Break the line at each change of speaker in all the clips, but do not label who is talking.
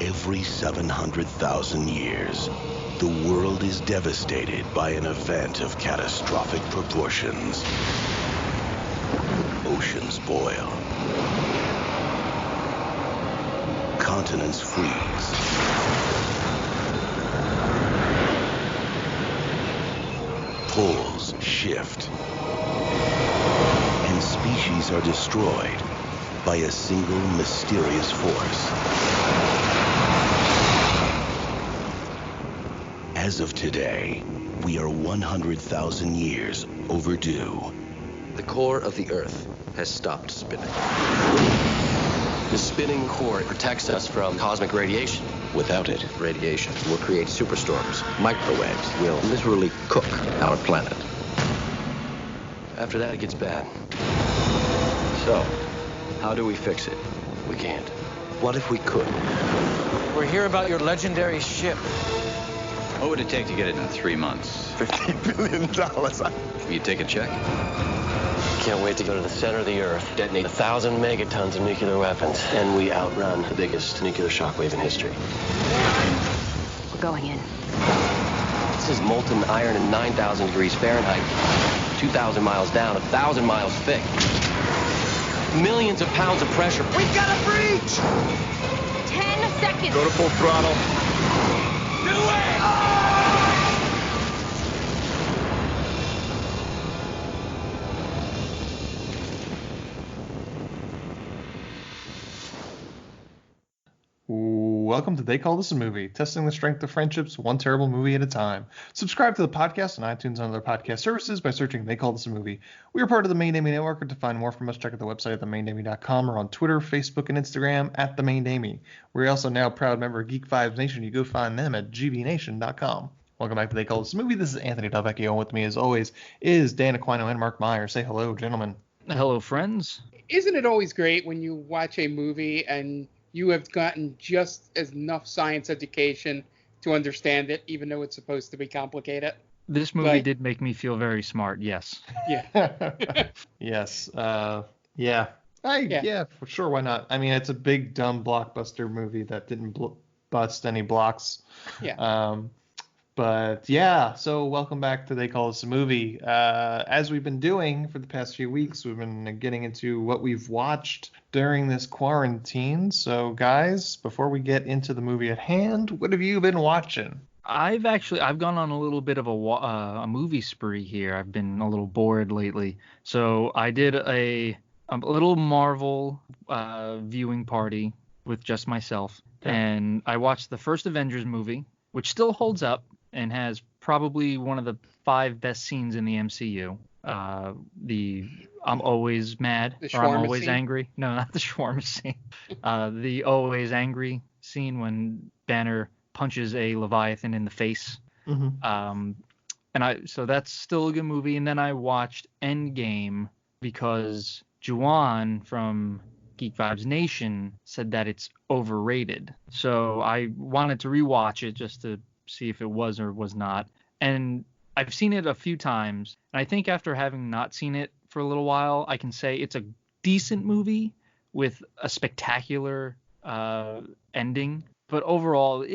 Every 700,000 years, the world is devastated by an event of catastrophic proportions. Oceans boil. Continents freeze. Poles shift. And species are destroyed by a single mysterious force. As of today, we are 100,000 years overdue.
The core of the Earth has stopped spinning. The spinning core protects us from cosmic radiation. Without it, radiation will create superstorms. Microwaves will literally cook our planet. After that, it gets bad. So, how do we fix it? We can't. What if we could?
We're here about your legendary ship.
What would it take to get it in 3 months?
$15 billion.
You take a check? Can't wait to go to the center of the Earth, detonate 1,000 megatons of nuclear weapons, and we outrun the biggest nuclear shockwave in history.
We're going in.
This is molten iron at 9,000 degrees Fahrenheit, 2,000 miles down, 1,000 miles thick. Millions of pounds of pressure.
We've got a breach!
10 seconds.
Go to full throttle.
New way!
Welcome to They Call This a Movie, testing the strength of friendships one terrible movie at a time. Subscribe to the podcast on iTunes and other podcast services by searching They Call This a Movie. We are part of the Main Damie Network, and to find more from us, check out the website at themaindamie.com or on Twitter, Facebook, and Instagram at The Main Damie. We're also now a proud member of Geek Vibes Nation. You go find them at gbnation.com. Welcome back to They Call This a Movie. This is Anthony Delvecchio, and with me, as always, is Dan Aquino and Mark Meyer. Say hello, gentlemen.
Hello, friends.
Isn't it always great when you watch a movie and you have gotten just enough science education to understand it, even though it's supposed to be complicated?
This movie did make me feel very smart, yes.
Yeah.
Yes. Yeah, for sure. Why not? I mean, it's a big, dumb blockbuster movie that didn't bust any blocks.
Yeah.
But yeah, so welcome back to They Call This a Movie. As we've been doing for the past few weeks, we've been getting into what we've watched during this quarantine. So guys, before we get into the movie at hand, what have you been watching?
I've gone on a little bit of a movie spree here. I've been a little bored lately. So I did a little Marvel viewing party with just myself. Okay. And I watched the first Avengers movie, which still holds up and has probably one of the 5 best scenes in the MCU. I'm always mad, or I'm always scene? Angry. No, not the shawarma scene. The always angry scene when Banner punches a Leviathan in the face. Mm-hmm. So that's still a good movie. And then I watched Endgame because Juwan from Geek Vibes Nation said that it's overrated. So I wanted to rewatch it just to see if it was or was not. And I've seen it a few times, and I think after having not seen it for a little while, I can say it's a decent movie with a spectacular ending. But overall,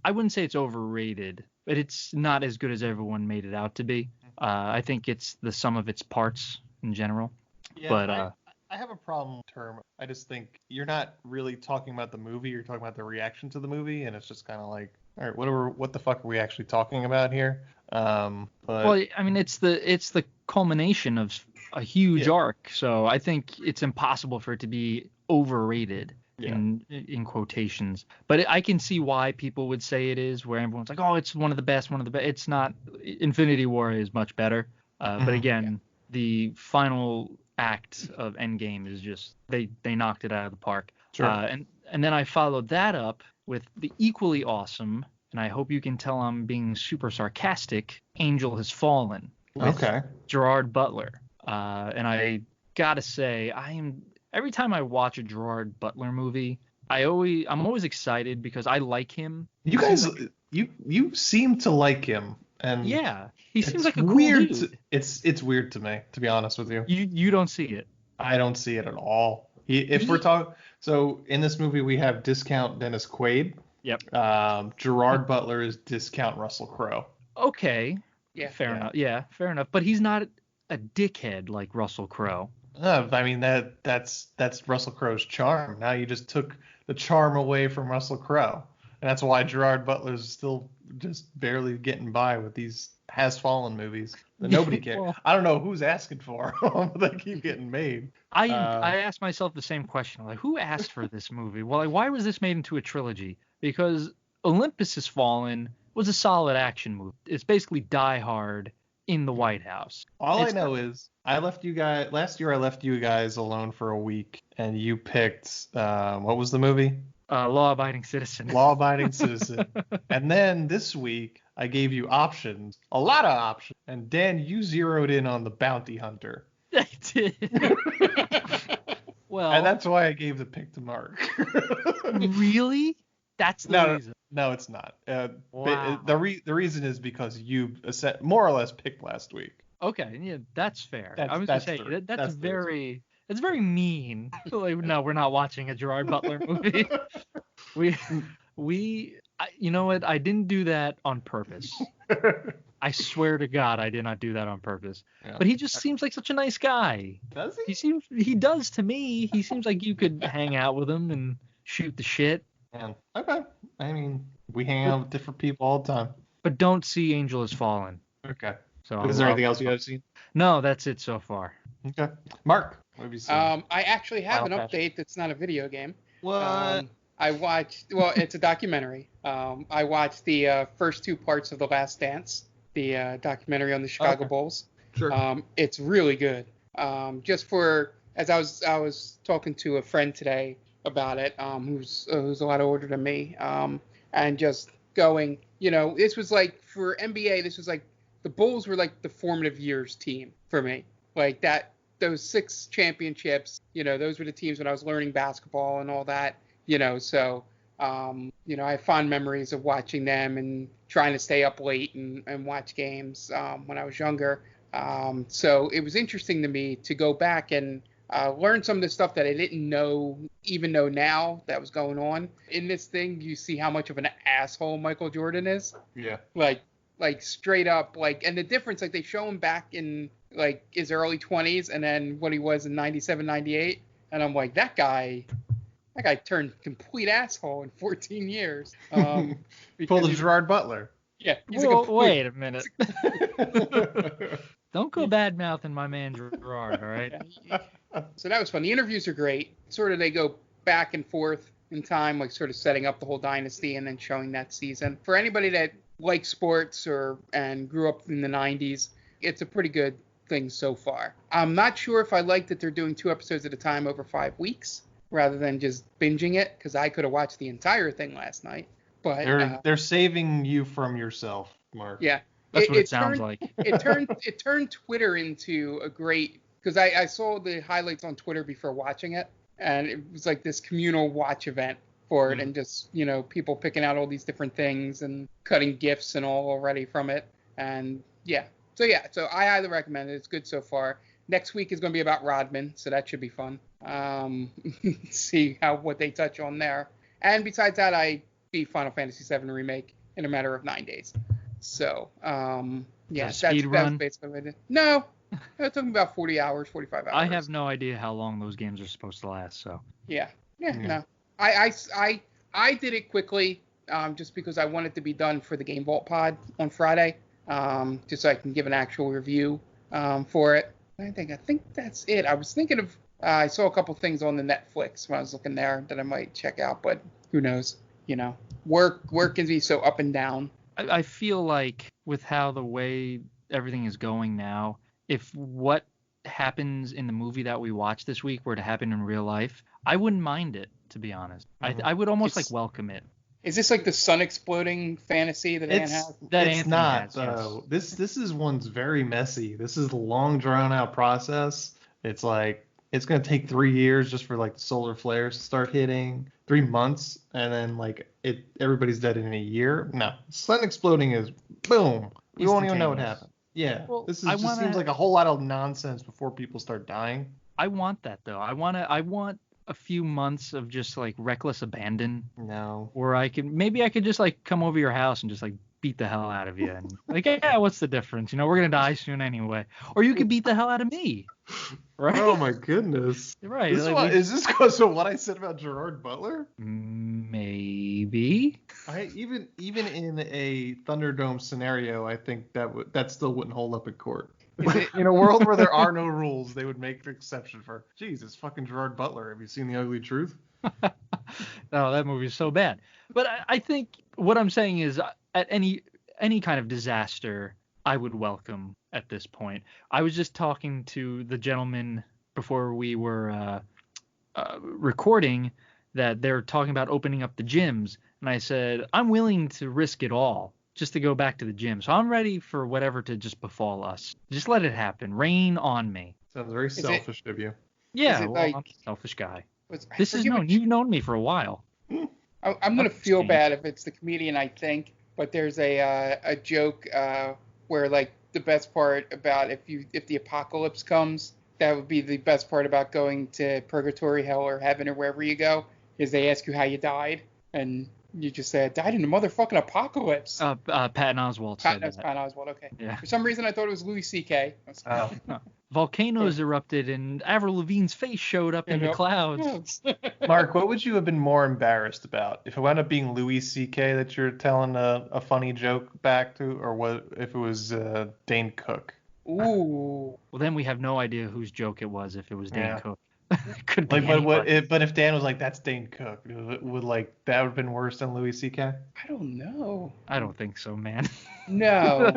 I wouldn't say it's overrated, but it's not as good as everyone made it out to be. I think it's the sum of its parts in general.
Yeah,
but
I have a problem term. I just think you're not really talking about the movie. You're talking about the reaction to the movie, and it's just kind of like, all right, what the fuck are we actually talking about here? Well,
I mean, it's the culmination of a huge arc, so I think it's impossible for it to be overrated in quotations. But I can see why people would say it is, where everyone's like, oh, it's one of the best. It's not. Infinity War is much better. But again, the final act of Endgame is just they knocked it out of the park.
Sure.
And then I followed that up with the equally awesome, and I hope you can tell I'm being super sarcastic, Angel Has Fallen with Gerard Butler. And I gotta say, every time I watch a Gerard Butler movie, I'm always excited because I like him.
You guys, you seem to like him. And
yeah, he seems like a cool
weird
dude.
It's weird to me, to be honest with you.
You don't see it.
I don't see it at all. We're talking, so in this movie we have discount Dennis Quaid.
Yep.
Gerard Butler is discount Russell Crowe.
Okay.
Yeah.
Fair enough. Yeah, fair enough. But he's not a dickhead like Russell Crowe.
I mean that's Russell Crowe's charm. Now you just took the charm away from Russell Crowe, and that's why Gerard Butler's still just barely getting by with these Has Fallen movies that nobody cares.
Well,
I don't know who's asking for them, but they keep getting made.
I asked myself the same question. Like, who asked for this movie? Well, like, why was this made into a trilogy? Because Olympus Has Fallen was a solid action movie. It's basically Die Hard in the White House.
All I know is last year I left you guys alone for a week, and you picked what was the movie?
Law Abiding Citizen.
Law Abiding Citizen. And then this week I gave you options, a lot of options, and Dan, you zeroed in on the Bounty Hunter.
I did. Well,
and that's why I gave the pick to Mark.
Really? That's the reason.
No, it's not.
Wow.
The reason is because you more or less picked last week.
Okay, yeah, that's fair. I was
That's
gonna say
the-
that's
the
very it's very mean. Like, no, we're not watching a Gerard Butler movie. You know what? I didn't do that on purpose. I swear to God, I did not do that on purpose.
Yeah.
But he just seems like such a nice guy.
Does he?
He does to me. He seems like you could hang out with him and shoot the shit.
Yeah. Okay. I mean, we hang out with different people all the time.
But don't see Angel Has Fallen.
Okay.
So
Is there anything else you have seen?
No, that's it so far.
Okay. Mark, what have you seen?
I actually have
Final
an update that's not a video game.
What?
I watched, well, it's a documentary. I watched the first two parts of The Last Dance, the documentary on the Chicago
Okay.
Bulls.
Sure.
It's really good. As I was talking to a friend today about it, who's a lot older than me, and just going, this was like for NBA, this was like the Bulls were like the formative years team for me. Like those 6 championships, those were the teams when I was learning basketball and all that, so, I have fond memories of watching them and trying to stay up late and watch games, when I was younger. So it was interesting to me to go back and learn some of the stuff that I didn't know now that was going on. In this thing, you see how much of an asshole Michael Jordan is.
Yeah.
Like straight up, and the difference, like they show him back in like his early 20s and then what he was in 97, 98. And I'm like, that guy turned complete asshole in 14 years.
Pull the Gerard Butler.
Yeah.
Wait a minute. Don't go bad mouthing my man Gerard, all right?
So that was fun. The interviews are great. Sort of they go back and forth in time, like sort of setting up the whole dynasty and then showing that season. For anybody that likes sports and grew up in the 90s, it's a pretty good thing so far. I'm not sure if I like that they're doing 2 episodes at a time over 5 weeks rather than just binging it, because I could have watched the entire thing last night. But
They're saving you from yourself, Mark.
Yeah.
That's what it sounds like.
It turned Twitter into a great, because I saw the highlights on Twitter before watching it, and it was like this communal watch event for it, and just people picking out all these different things and cutting GIFs and all already from it, and so I highly recommend it. It's good so far. Next week is going to be about Rodman, so that should be fun. See what they touch on there, and besides that, I beat Final Fantasy VII Remake in a matter of 9 days. So, that's basically what I did. No, it took me about 40 hours, 45 hours.
I have no idea how long those games are supposed to last, so.
Yeah. No. I did it quickly, just because I wanted to be done for the Game Vault pod on Friday, just so I can give an actual review for it. I think that's it. I was thinking of, I saw a couple things on the Netflix when I was looking there that I might check out, but who knows? Work can be so up and down.
I feel like with how the way everything is going now, if what happens in the movie that we watch this week were to happen in real life, I wouldn't mind it, to be honest. I would almost welcome it.
Is this like the sun exploding fantasy that Anne has?
It's not, though. Yes. This is one's very messy. This is a long, drawn-out process. It's like, it's going to take 3 years just for, like, the solar flares to start hitting. 3 months, and then, everybody's dead in a year. No. Sun exploding is, boom. You won't even know what happened. Yeah.
Well,
this seems like a whole lot of nonsense before people start dying.
I want that, though. I want a few months of just like reckless abandon,
No.
where I could just like come over your house and just like beat the hell out of you, and like, yeah, what's the difference? You know, we're gonna die soon anyway. Or you could beat the hell out of me, right?
Oh my goodness.
Right.
Is this because of what I said about Gerard Butler?
Maybe.
Even in a Thunderdome scenario, I think that still wouldn't hold up in court. In a world where there are no rules, they would make an exception for, geez, it's fucking Gerard Butler. Have you seen The Ugly Truth?
No, that movie's so bad. But I think what I'm saying is, at any kind of disaster, I would welcome at this point. I was just talking to the gentleman before we were recording that they're talking about opening up the gyms, and I said I'm willing to risk it all just to go back to the gym. So I'm ready for whatever to just befall us. Just let it happen. Rain on me.
Sounds very selfish of you.
Yeah,
it
well,
like-
I'm a selfish guy.
I
This is
forget
known.
which-
You've known me for a while.
I'm gonna feel bad if it's the comedian I think, but there's a joke where like the best part about if the apocalypse comes, that would be the best part about going to purgatory, hell, or heaven, or wherever you go, is they ask you how you died, and you just say I died in a motherfucking apocalypse.
Patton Oswalt said
That's
that.
Patton Oswalt. Okay.
Yeah.
For some reason I thought it was Louis C.K.
Oh.
Volcanoes erupted and Avril Lavigne's face showed up in the clouds.
Mark, what would you have been more embarrassed about? If it wound up being Louis C.K. that you're telling a funny joke back to, or what if it was Dane Cook?
Ooh.
Well, then we have no idea whose joke it was if it was Dane
Yeah.
Cook. Could be
Like,
anybody.
but if Dan was like, "That's Dane Cook," would like that would have been worse than Louis C.K.?
I don't know.
I don't think so, man.
No.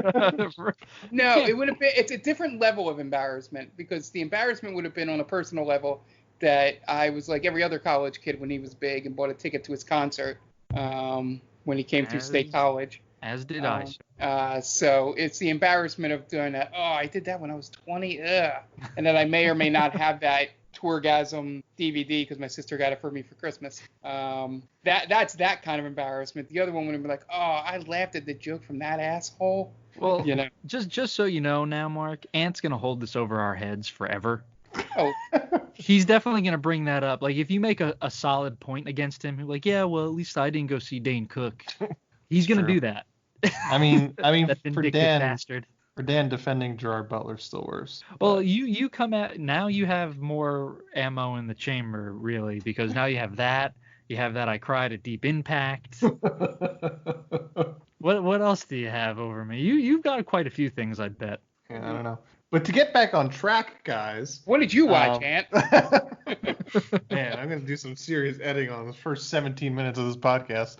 No, it would have been. It's a different level of embarrassment because the embarrassment would have been on a personal level that I was like every other college kid when he was big and bought a ticket to his concert when he came through State College.
As did I.
So it's the embarrassment of doing that. Oh, I did that when I was 20. Ugh. And then I may or may not have that Tourgasm DVD because my sister got it for me for Christmas. That's that kind of embarrassment. The other one would have been like, oh, I laughed at the joke from that asshole.
Well,
you know.
just so you know now, Mark, Ant's gonna hold this over our heads forever.
Oh.
He's definitely gonna bring that up. Like if you make a solid point against him, like, yeah, well, at least I didn't go see Dane Cook. He's gonna do that.
I mean,
That
for
vindictive
Dan,
bastard.
for Dan defending Gerard Butler's still worse.
Well, you come at now. You have more ammo in the chamber, really, because now you have that. You have that I cried at Deep Impact. What else do you have over me? You've got quite a few things, I bet.
Yeah, I don't know. But to get back on track, guys.
What did you watch, Ant?
Man, I'm gonna do some serious editing on the first 17 minutes of this podcast.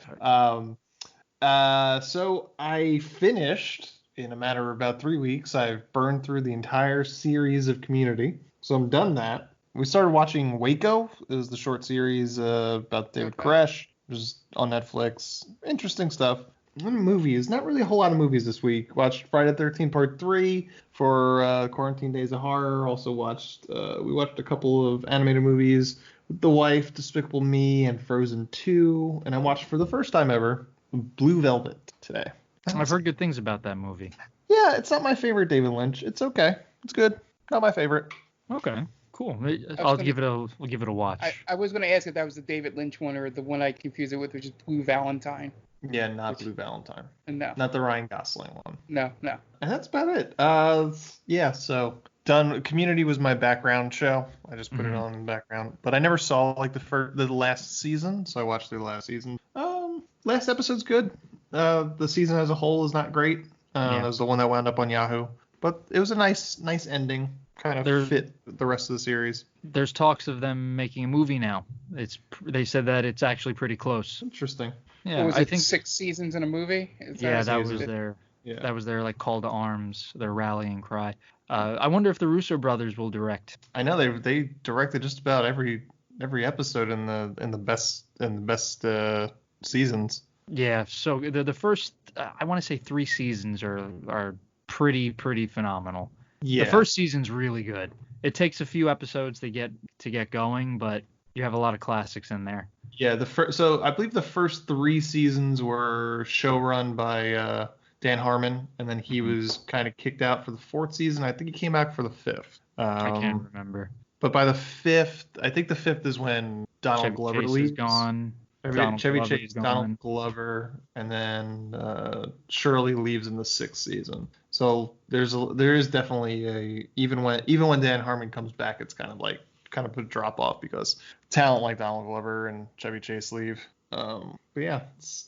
So I finished in a matter of about 3 weeks. I've burned through the entire series of Community, so I'm done that. We started watching Waco. It was the short series about David Koresh. It was on Netflix. Interesting stuff. Movies, not really a whole lot of movies this week. Watched Friday the 13th Part 3 for Quarantine Days of Horror. Also we watched a couple of animated movies with the wife, Despicable Me and Frozen 2. And I watched for the first time ever Blue Velvet today.
I've heard good things about that movie.
Yeah, it's not my favorite David Lynch. It's okay. It's good. Not my favorite.
Okay, cool. We'll give it a watch.
I was going to ask if that was the David Lynch one or the one I confused it with, which is Blue Valentine.
Yeah, not Blue Valentine.
No.
Not the Ryan Gosling one.
No.
And that's about it. Yeah, so done. Community was my background show. I just put it on in the background. But I never saw like the last season, so I watched through the last season. Last episode's good. The season as a whole is not great. That was the one that wound up on Yahoo. But it was a nice ending. Kind of fit the rest of the series.
There's talks of them making a movie now. They said that it's actually pretty close.
Interesting.
Yeah,
was
I
it
think
6 seasons in a movie?
That was their like call to arms, their rallying cry. I wonder if the Russo brothers will direct.
I know they directed just about every episode in the best seasons.
Yeah, so the first I want to say 3 seasons are pretty phenomenal.
Yeah.
The first season's really good. It takes a few episodes to get going, but you have a lot of classics in there.
Yeah, so I believe the first 3 seasons were showrun by Dan Harmon, and then he was kind of kicked out for the 4th season. I think he came back for the 5th.
I can't remember.
But by the 5th, I think the 5th is when Donald
Chevy
Glover
Chase
leaves.
is gone.
Chevy
Glover
Chase,
is gone.
Donald Glover, and then Shirley leaves in the 6th season. So there is definitely even when Dan Harmon comes back, it's kind of a drop off because talent like Donald Glover and Chevy Chase leave. But yeah,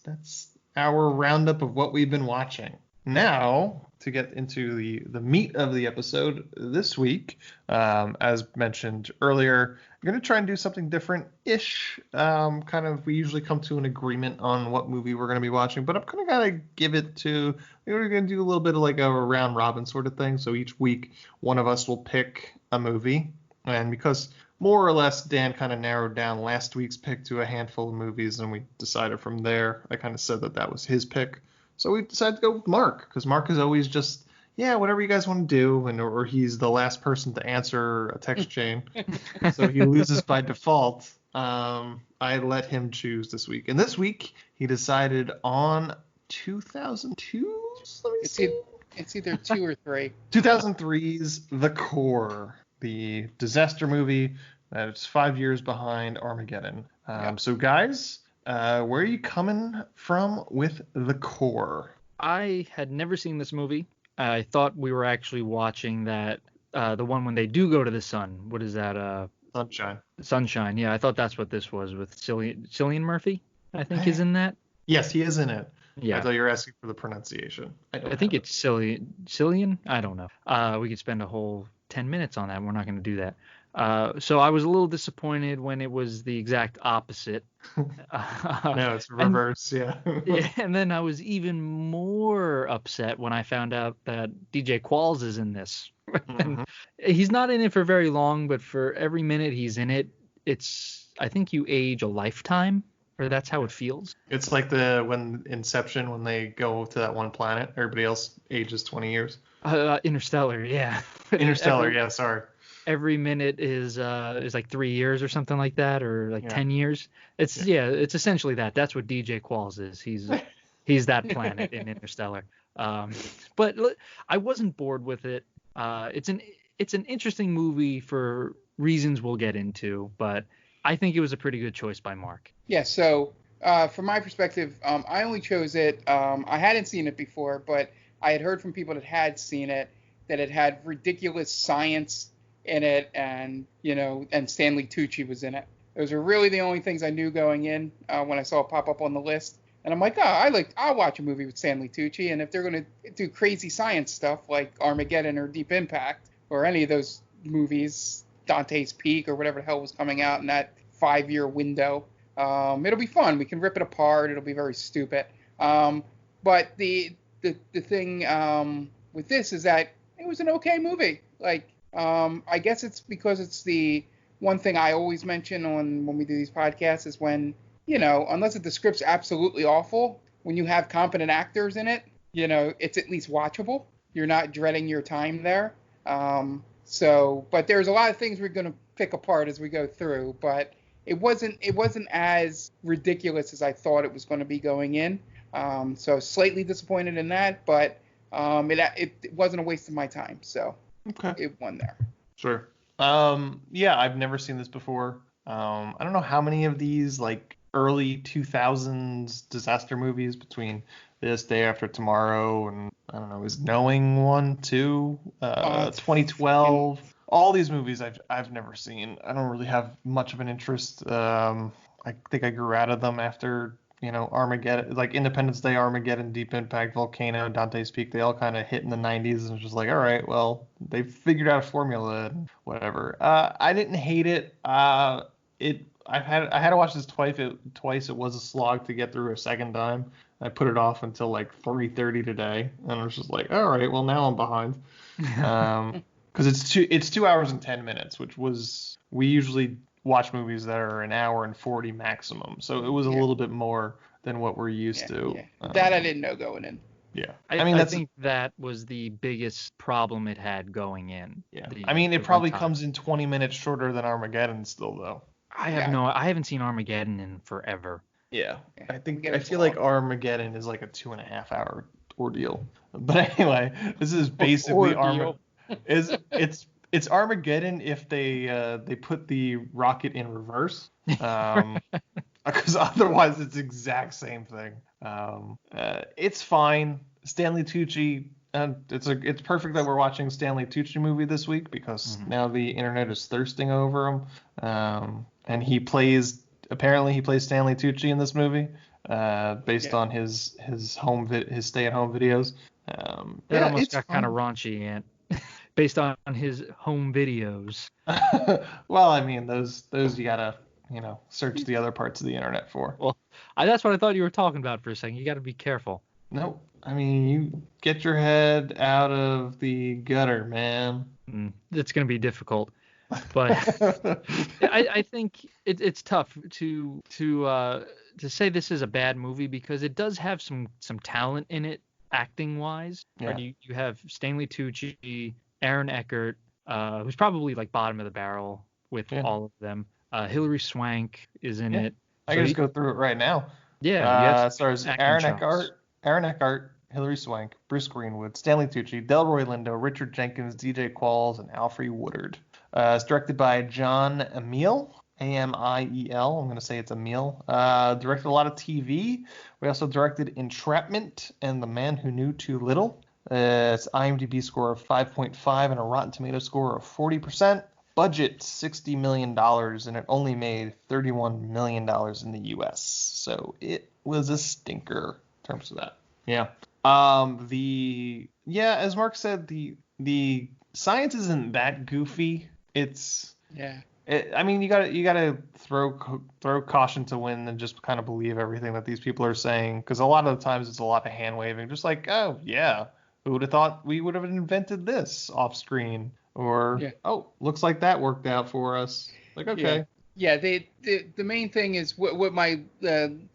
that's our roundup of what we've been watching. Now, to get into the meat of the episode this week, as mentioned earlier, I'm going to try and do something different-ish. We usually come to an agreement on what movie we're going to be watching, but I'm going to kind of give it to, we're going to do a little bit of like a round robin sort of thing. So each week, one of us will pick a movie. And because more or less Dan kind of narrowed down last week's pick to a handful of movies, and we decided from there, I kind of said that was his pick. So we decided to go with Mark, because Mark is always just, yeah, whatever you guys want to do, or he's the last person to answer a text chain. So he loses by default. I let him choose this week. And this week, he decided on 2002? Let me see.
It's either 2 or 3.
2003's The Core, the disaster movie that's 5 years behind Armageddon. So guys, where are you coming from with The Core?
I had never seen this movie. I thought we were actually watching that, the one when they do go to the sun. What is that?
Sunshine.
Sunshine. Yeah, I thought that's what this was with Cillian Murphy, I think, is in that.
Yes, he is in it.
Yeah.
I thought you were asking for the pronunciation.
I think it's Cillian. I don't know. We could spend a whole 10 minutes on that. We're not going to do that. So I was a little disappointed when it was the exact opposite.
No, it's reverse, yeah.
Yeah, and then I was even more upset when I found out that DJ Qualls is in this. And he's not in it for very long, but for every minute he's in it, I think you age a lifetime, or that's how it feels.
It's like when Inception, when they go to that one planet, everybody else ages 20 years.
Interstellar, yeah.
Interstellar, yeah, sorry.
Every minute is like 3 years or something like that, or like 10 years. It's essentially that. That's what DJ Qualls is. He's that planet in Interstellar. But I wasn't bored with it. It's an interesting movie for reasons we'll get into, but I think it was a pretty good choice by Mark.
Yeah. So from my perspective, I only chose it. I hadn't seen it before, but I had heard from people that had seen it that it had ridiculous science in it, and Stanley Tucci was in it. Those are really the only things I knew going in when I saw it pop up on the list. And I'm like, I'll watch a movie with Stanley Tucci, and if they're going to do crazy science stuff like Armageddon or Deep Impact or any of those movies, Dante's Peak or whatever the hell was coming out in that 5-year window, it'll be fun. We can rip it apart. It'll be very stupid. But the thing with this is that it was an okay movie. I guess it's because it's the one thing I always mention when we do these podcasts is when, unless the script's absolutely awful, when you have competent actors in it, it's at least watchable. You're not dreading your time there. But there's a lot of things we're going to pick apart as we go through, but it wasn't as ridiculous as I thought it was going to be going in. So slightly disappointed in that, but it wasn't a waste of my time. So it won there.
Sure. Yeah, I've never seen this before. I don't know how many of these early 2000s disaster movies between this, Day After Tomorrow, and I don't know, is Knowing one too? 2012. All these movies I've never seen. I don't really have much of an interest. I think I grew out of them after Armageddon, Independence Day, Armageddon, Deep Impact, Volcano, Dante's Peak. They all kind of hit in the 90s, and it's just all right, well, they figured out a formula and whatever. I didn't hate it. I had to watch this twice. It was a slog to get through a second time. I put it off until 3:30 today, and I was just all right, well, now I'm behind. Because it's 2 hours and 10 minutes, which was, we usually watch movies that are an hour and 40 maximum, so it was a little bit more than what we're used to.
Yeah. That I didn't know going in.
Yeah,
I think that was the biggest problem it had going in.
Yeah, it probably comes in 20 minutes shorter than Armageddon still, though.
I haven't seen Armageddon in forever.
Yeah, I feel like Armageddon is like a 2.5 hour ordeal. But anyway, this is basically Armageddon. It's Armageddon if they put the rocket in reverse. Because otherwise it's the exact same thing. It's fine. Stanley Tucci. It's perfect that we're watching Stanley Tucci movie this week because now the internet is thirsting over him. And he plays Stanley Tucci in this movie, based on his stay-at-home videos.
That almost got kind of raunchy, and based on his home videos.
Well, I mean, those you gotta search the other parts of the internet for.
Well, that's what I thought you were talking about for a second. You got to be careful.
Nope. I mean, you get your head out of the gutter, man.
It's going to be difficult, but I think it's tough to say this is a bad movie because it does have some talent in it, acting wise.
Yeah.
Right? You have Stanley Tucci, Aaron Eckhart, who's probably like bottom of the barrel with all of them. Hillary Swank is in it.
I can just go through it right now.
Yeah.
Stars Aaron Eckhart, Hillary Swank, Bruce Greenwood, Stanley Tucci, Delroy Lindo, Richard Jenkins, DJ Qualls, and Alfre Woodard. It's directed by John Amiel, Amiel. I'm going to say it's Amiel. Directed a lot of TV. We also directed Entrapment and The Man Who Knew Too Little. It's IMDb score of 5.5 and a Rotten Tomato score of 40%. Budget $60 million, and it only made $31 million in the U.S. So it was a stinker in terms of that. Yeah. As Mark said, the science isn't that goofy. It's I mean, you gotta throw caution to wind and just kind of believe everything that these people are saying, because a lot of the times it's a lot of hand waving, just like, oh yeah, who would have thought we would have invented this off screen, or oh, looks like that worked out for us. Like, okay.
Yeah, the main thing is what my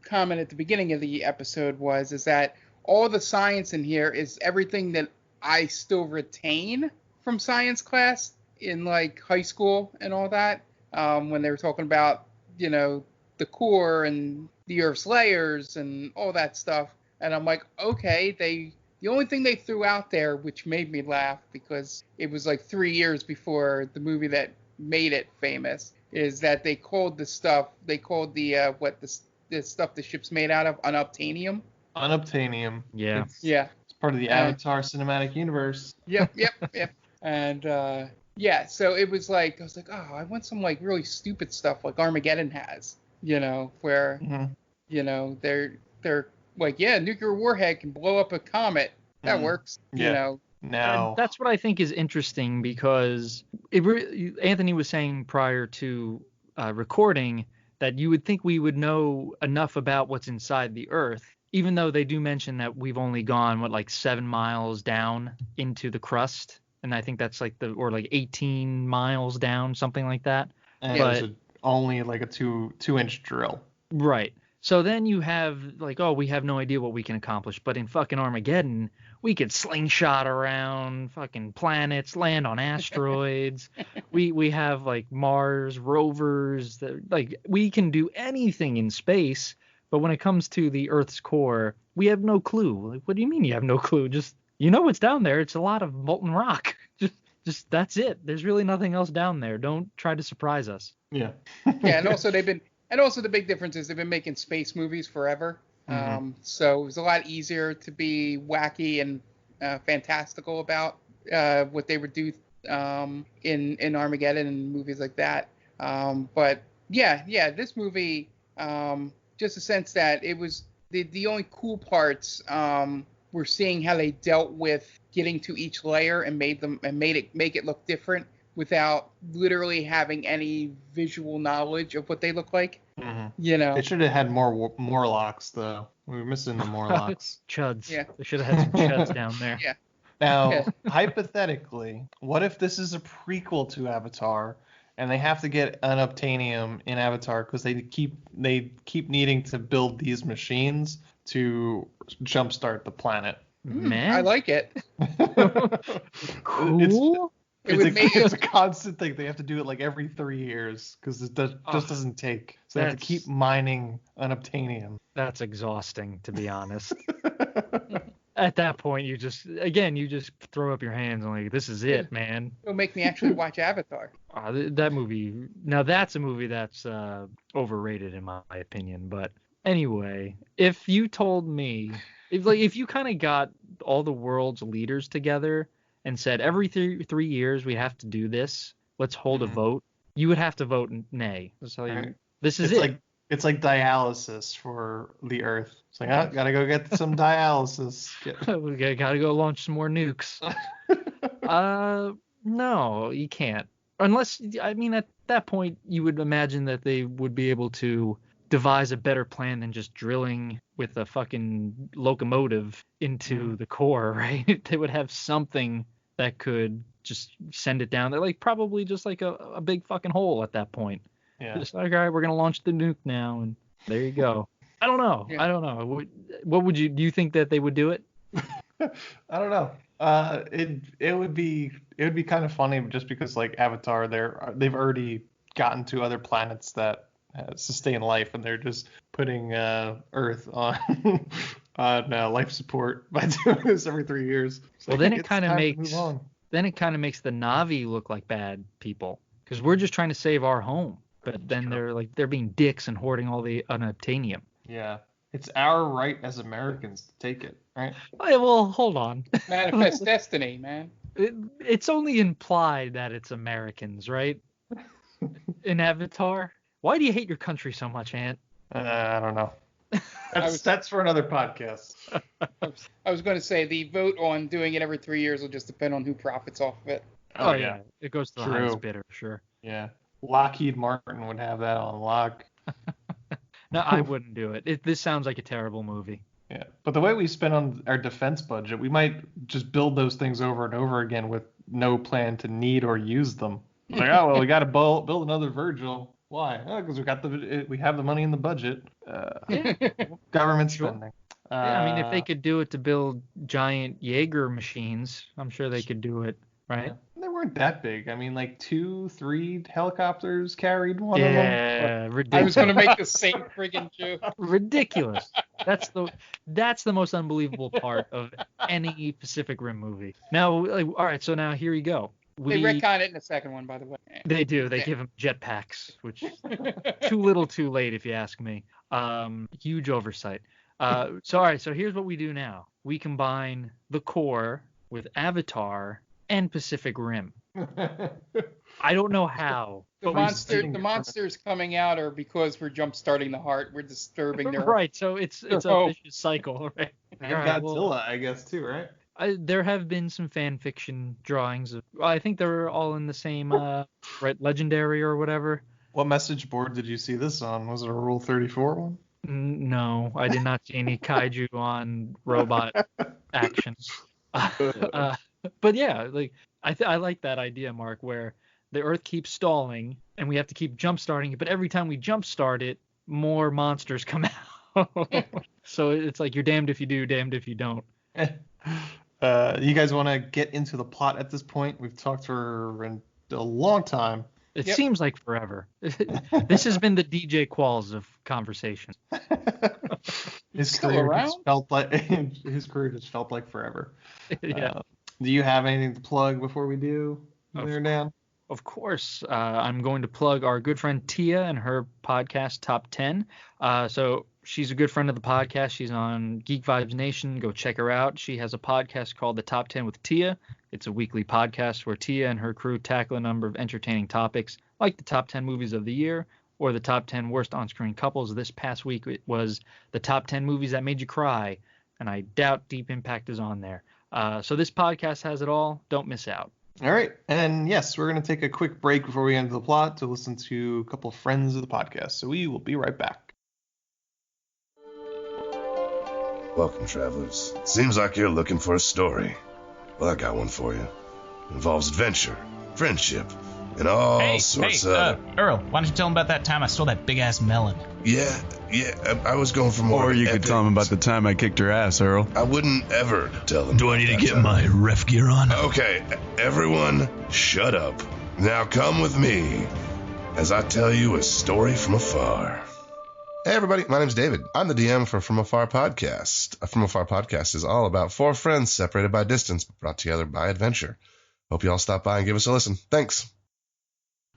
comment at the beginning of the episode is that all the science in here is everything that I still retain from science class in like high school and all that, when they were talking about, the core and the Earth's layers and all that stuff. And I'm like, okay, the only thing they threw out there, which made me laugh because it was like 3 years before the movie that made it famous, is that they called the stuff the stuff the ship's made out of unobtainium.
Unobtainium.
Yeah.
It's part of the Avatar cinematic universe.
Yep. And so it was like, I was like, oh, I want some like really stupid stuff like Armageddon has, where they're like, yeah, nuclear warhead can blow up a comet. That works.
No.
And that's what I think is interesting, because Anthony was saying prior to recording that you would think we would know enough about what's inside the Earth, even though they do mention that we've only gone, like 7 miles down into the crust. And I think that's like 18 miles down, something like that.
And it's only like a 2-inch drill.
Right. So then you have like, oh, we have no idea what we can accomplish. But in fucking Armageddon, we could slingshot around fucking planets, land on asteroids. we have like Mars rovers that, like, we can do anything in space. But when it comes to the Earth's core, we have no clue. Like, what do you mean you have no clue? Just, what's down there. It's a lot of molten rock. Just that's it. There's really nothing else down there. Don't try to surprise us.
Yeah.
And also the big difference is they've been making space movies forever. So it was a lot easier to be wacky and fantastical about what they would do in Armageddon and movies like that. But this movie, just a sense that it was the only cool parts were seeing how they dealt with getting to each layer and make it look different without literally having any visual knowledge of what they look like.
They should have had more Morlocks, though. We were missing the Morlocks.
Chuds. Yeah. They should have had some chuds down there.
Yeah.
Now, hypothetically, what if this is a prequel to Avatar, and they have to get unobtainium in Avatar because they keep needing to build these machines to jumpstart the planet?
Man,
I like it.
Cool.
It's a constant thing. They have to do it like every 3 years because it just doesn't take. So they have to keep mining unobtainium.
That's exhausting, to be honest. At that point, you just throw up your hands and like, this is it, man.
It'll make me actually watch Avatar.
That movie. Now that's a movie that's overrated in my opinion. But anyway, if you told me, if you kind of got all the world's leaders together and said every 3 years we have to do this, let's hold a vote, you would have to vote nay. So this is it.
It's like dialysis for the Earth. It's like, I gotta go get some dialysis.
We gotta go launch some more nukes. No, you can't. Unless, I mean, at that point, you would imagine that they would be able to devise a better plan than just drilling with a fucking locomotive into the core, right? They would have something that could just send it down. They're like probably just like a big fucking hole at that point. Yeah. Just like, all right, we're gonna launch the nuke now, and there you go. I don't know. Yeah. I don't know. What would you? Do you think that they would do it?
I don't know. It would be kind of funny just because like Avatar, they've already gotten to other planets that sustain life, and they're just putting Earth on life support by doing this every 3 years. So
well, then it kind of makes the Na'vi look like bad people because we're just trying to save our home. But then they're being dicks and hoarding all the unobtainium.
Yeah. It's our right as Americans to take it, right?
Well, hold on.
Manifest destiny, man.
It's only implied that it's Americans, right? In Avatar. Why do you hate your country so much, Ant?
I don't know. That's for another podcast.
I was going to say the vote on doing it every 3 years will just depend on who profits off of it.
Oh yeah. It goes to the highest bidder, sure.
Yeah. Lockheed Martin would have that on lock.
No, I wouldn't do it. This sounds like a terrible movie.
Yeah, but the way we spend on our defense budget, we might just build those things over and over again with no plan to need or use them. Like, oh well, we got to build another Virgil. Why? Oh, because we have the money in the budget. Government spending.
Yeah, I mean, if they could do it to build giant Jaeger machines, I'm sure they could do it, right?
Yeah. They weren't that big. I mean, like 2-3 helicopters carried one of them.
Yeah, ridiculous.
I was going to make the same friggin' joke.
Ridiculous. That's the most unbelievable part of any Pacific Rim movie. Now, all right, so now here you go.
They retcon it in the second one, by the way.
They do. They give them jetpacks, which too little, too late, if you ask me. Huge oversight. So all right, so here's what we do now. We combine the core with Avatar and Pacific Rim. I don't know how.
The monsters coming out are because we're jump starting the heart. We're disturbing their
right. So it's a vicious cycle, right?
And Godzilla, I guess too, right?
There have been some fan fiction drawings of. I think they're all in the same right, Legendary or whatever.
What message board did you see this on? Was it a Rule 34 one?
No, I did not see any kaiju on robot action. But yeah, like I like that idea, Mark, where the Earth keeps stalling and we have to keep jump starting it, but every time we jump start it, more monsters come out. So it's like you're damned if you do, damned if you don't.
You guys want to get into the plot at this point? We've talked for a long time.
It seems like forever. This has been the DJ Qualls of conversation.
His career just felt like forever.
Yeah.
Do you have anything to plug before we do? Dan?
Of course. I'm going to plug our good friend Tia and her podcast Top 10. So she's a good friend of the podcast. She's on Geek Vibes Nation. Go check her out. She has a podcast called The Top 10 with Tia. It's a weekly podcast where Tia and her crew tackle a number of entertaining topics, like the top 10 movies of the year or the top 10 worst on-screen couples. This past week it was the top 10 movies that made you cry, and I doubt Deep Impact is on there. So this podcast has it all. Don't miss out.
All right. And yes, we're going to take a quick break before we get into the plot to listen to a couple of friends of the podcast. So we will be right back.
Welcome, travelers. Seems like you're looking for a story. Well, I got one for you. It involves adventure, friendship, and all sorts of...
Earl, why don't you tell him about that time I stole that big-ass melon?
Yeah, I was going for more...
Or you could tell him about the time I kicked her ass, Earl.
I wouldn't ever tell him.
Do I need to get my ref gear on?
Okay, everyone, shut up. Now come with me as I tell you a story from afar. Hey everybody, my name's David. I'm the DM for From Afar Podcast. From Afar Podcast is all about four friends separated by distance, but brought together by adventure. Hope you all stop by and give us a listen. Thanks.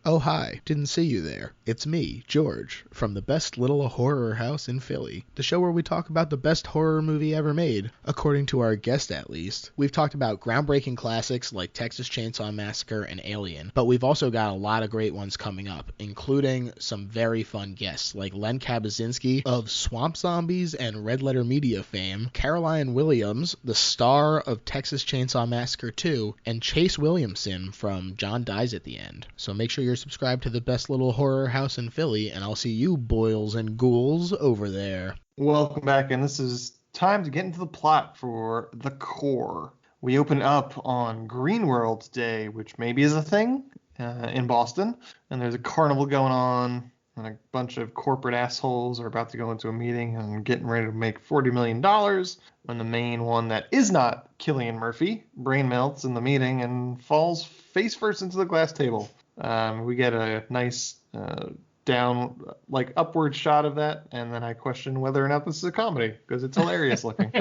Oh, hi. Didn't see you there. It's me, George, from the best little horror house in Philly, the show where we talk about the best horror movie ever made, according to our guest at least. We've talked about groundbreaking classics like Texas Chainsaw Massacre and Alien, but we've also got a lot of great ones coming up, including some very fun guests like Len Kabaczynski of Swamp Zombies and Red Letter Media fame, Caroline Williams, the star of Texas Chainsaw Massacre 2, and Chase Williamson from John Dies at the End. So make sure you're subscribed to the best little horror house in Philly, and I'll see you boils and ghouls over there.
Welcome back, and this is time to get into the plot for The Core. We open up on Green World Day, which maybe is a thing in Boston, and there's a carnival going on, and a bunch of corporate assholes are about to go into a meeting and getting ready to make $40 million when the main one that is not Cillian Murphy brain melts in the meeting and falls face first into the glass table. We get a nice down, like upward shot of that, and then I question whether or not this is a comedy because it's hilarious looking.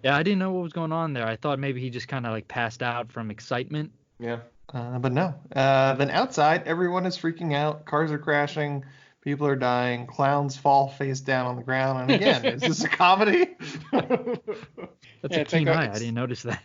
Yeah, I didn't know what was going on there. I thought maybe he just kind of like passed out from excitement.
Yeah, but no. Then outside, everyone is freaking out. Cars are crashing. People are dying. Clowns fall face down on the ground. And again, is this a comedy?
That's a keen eye. I didn't notice that.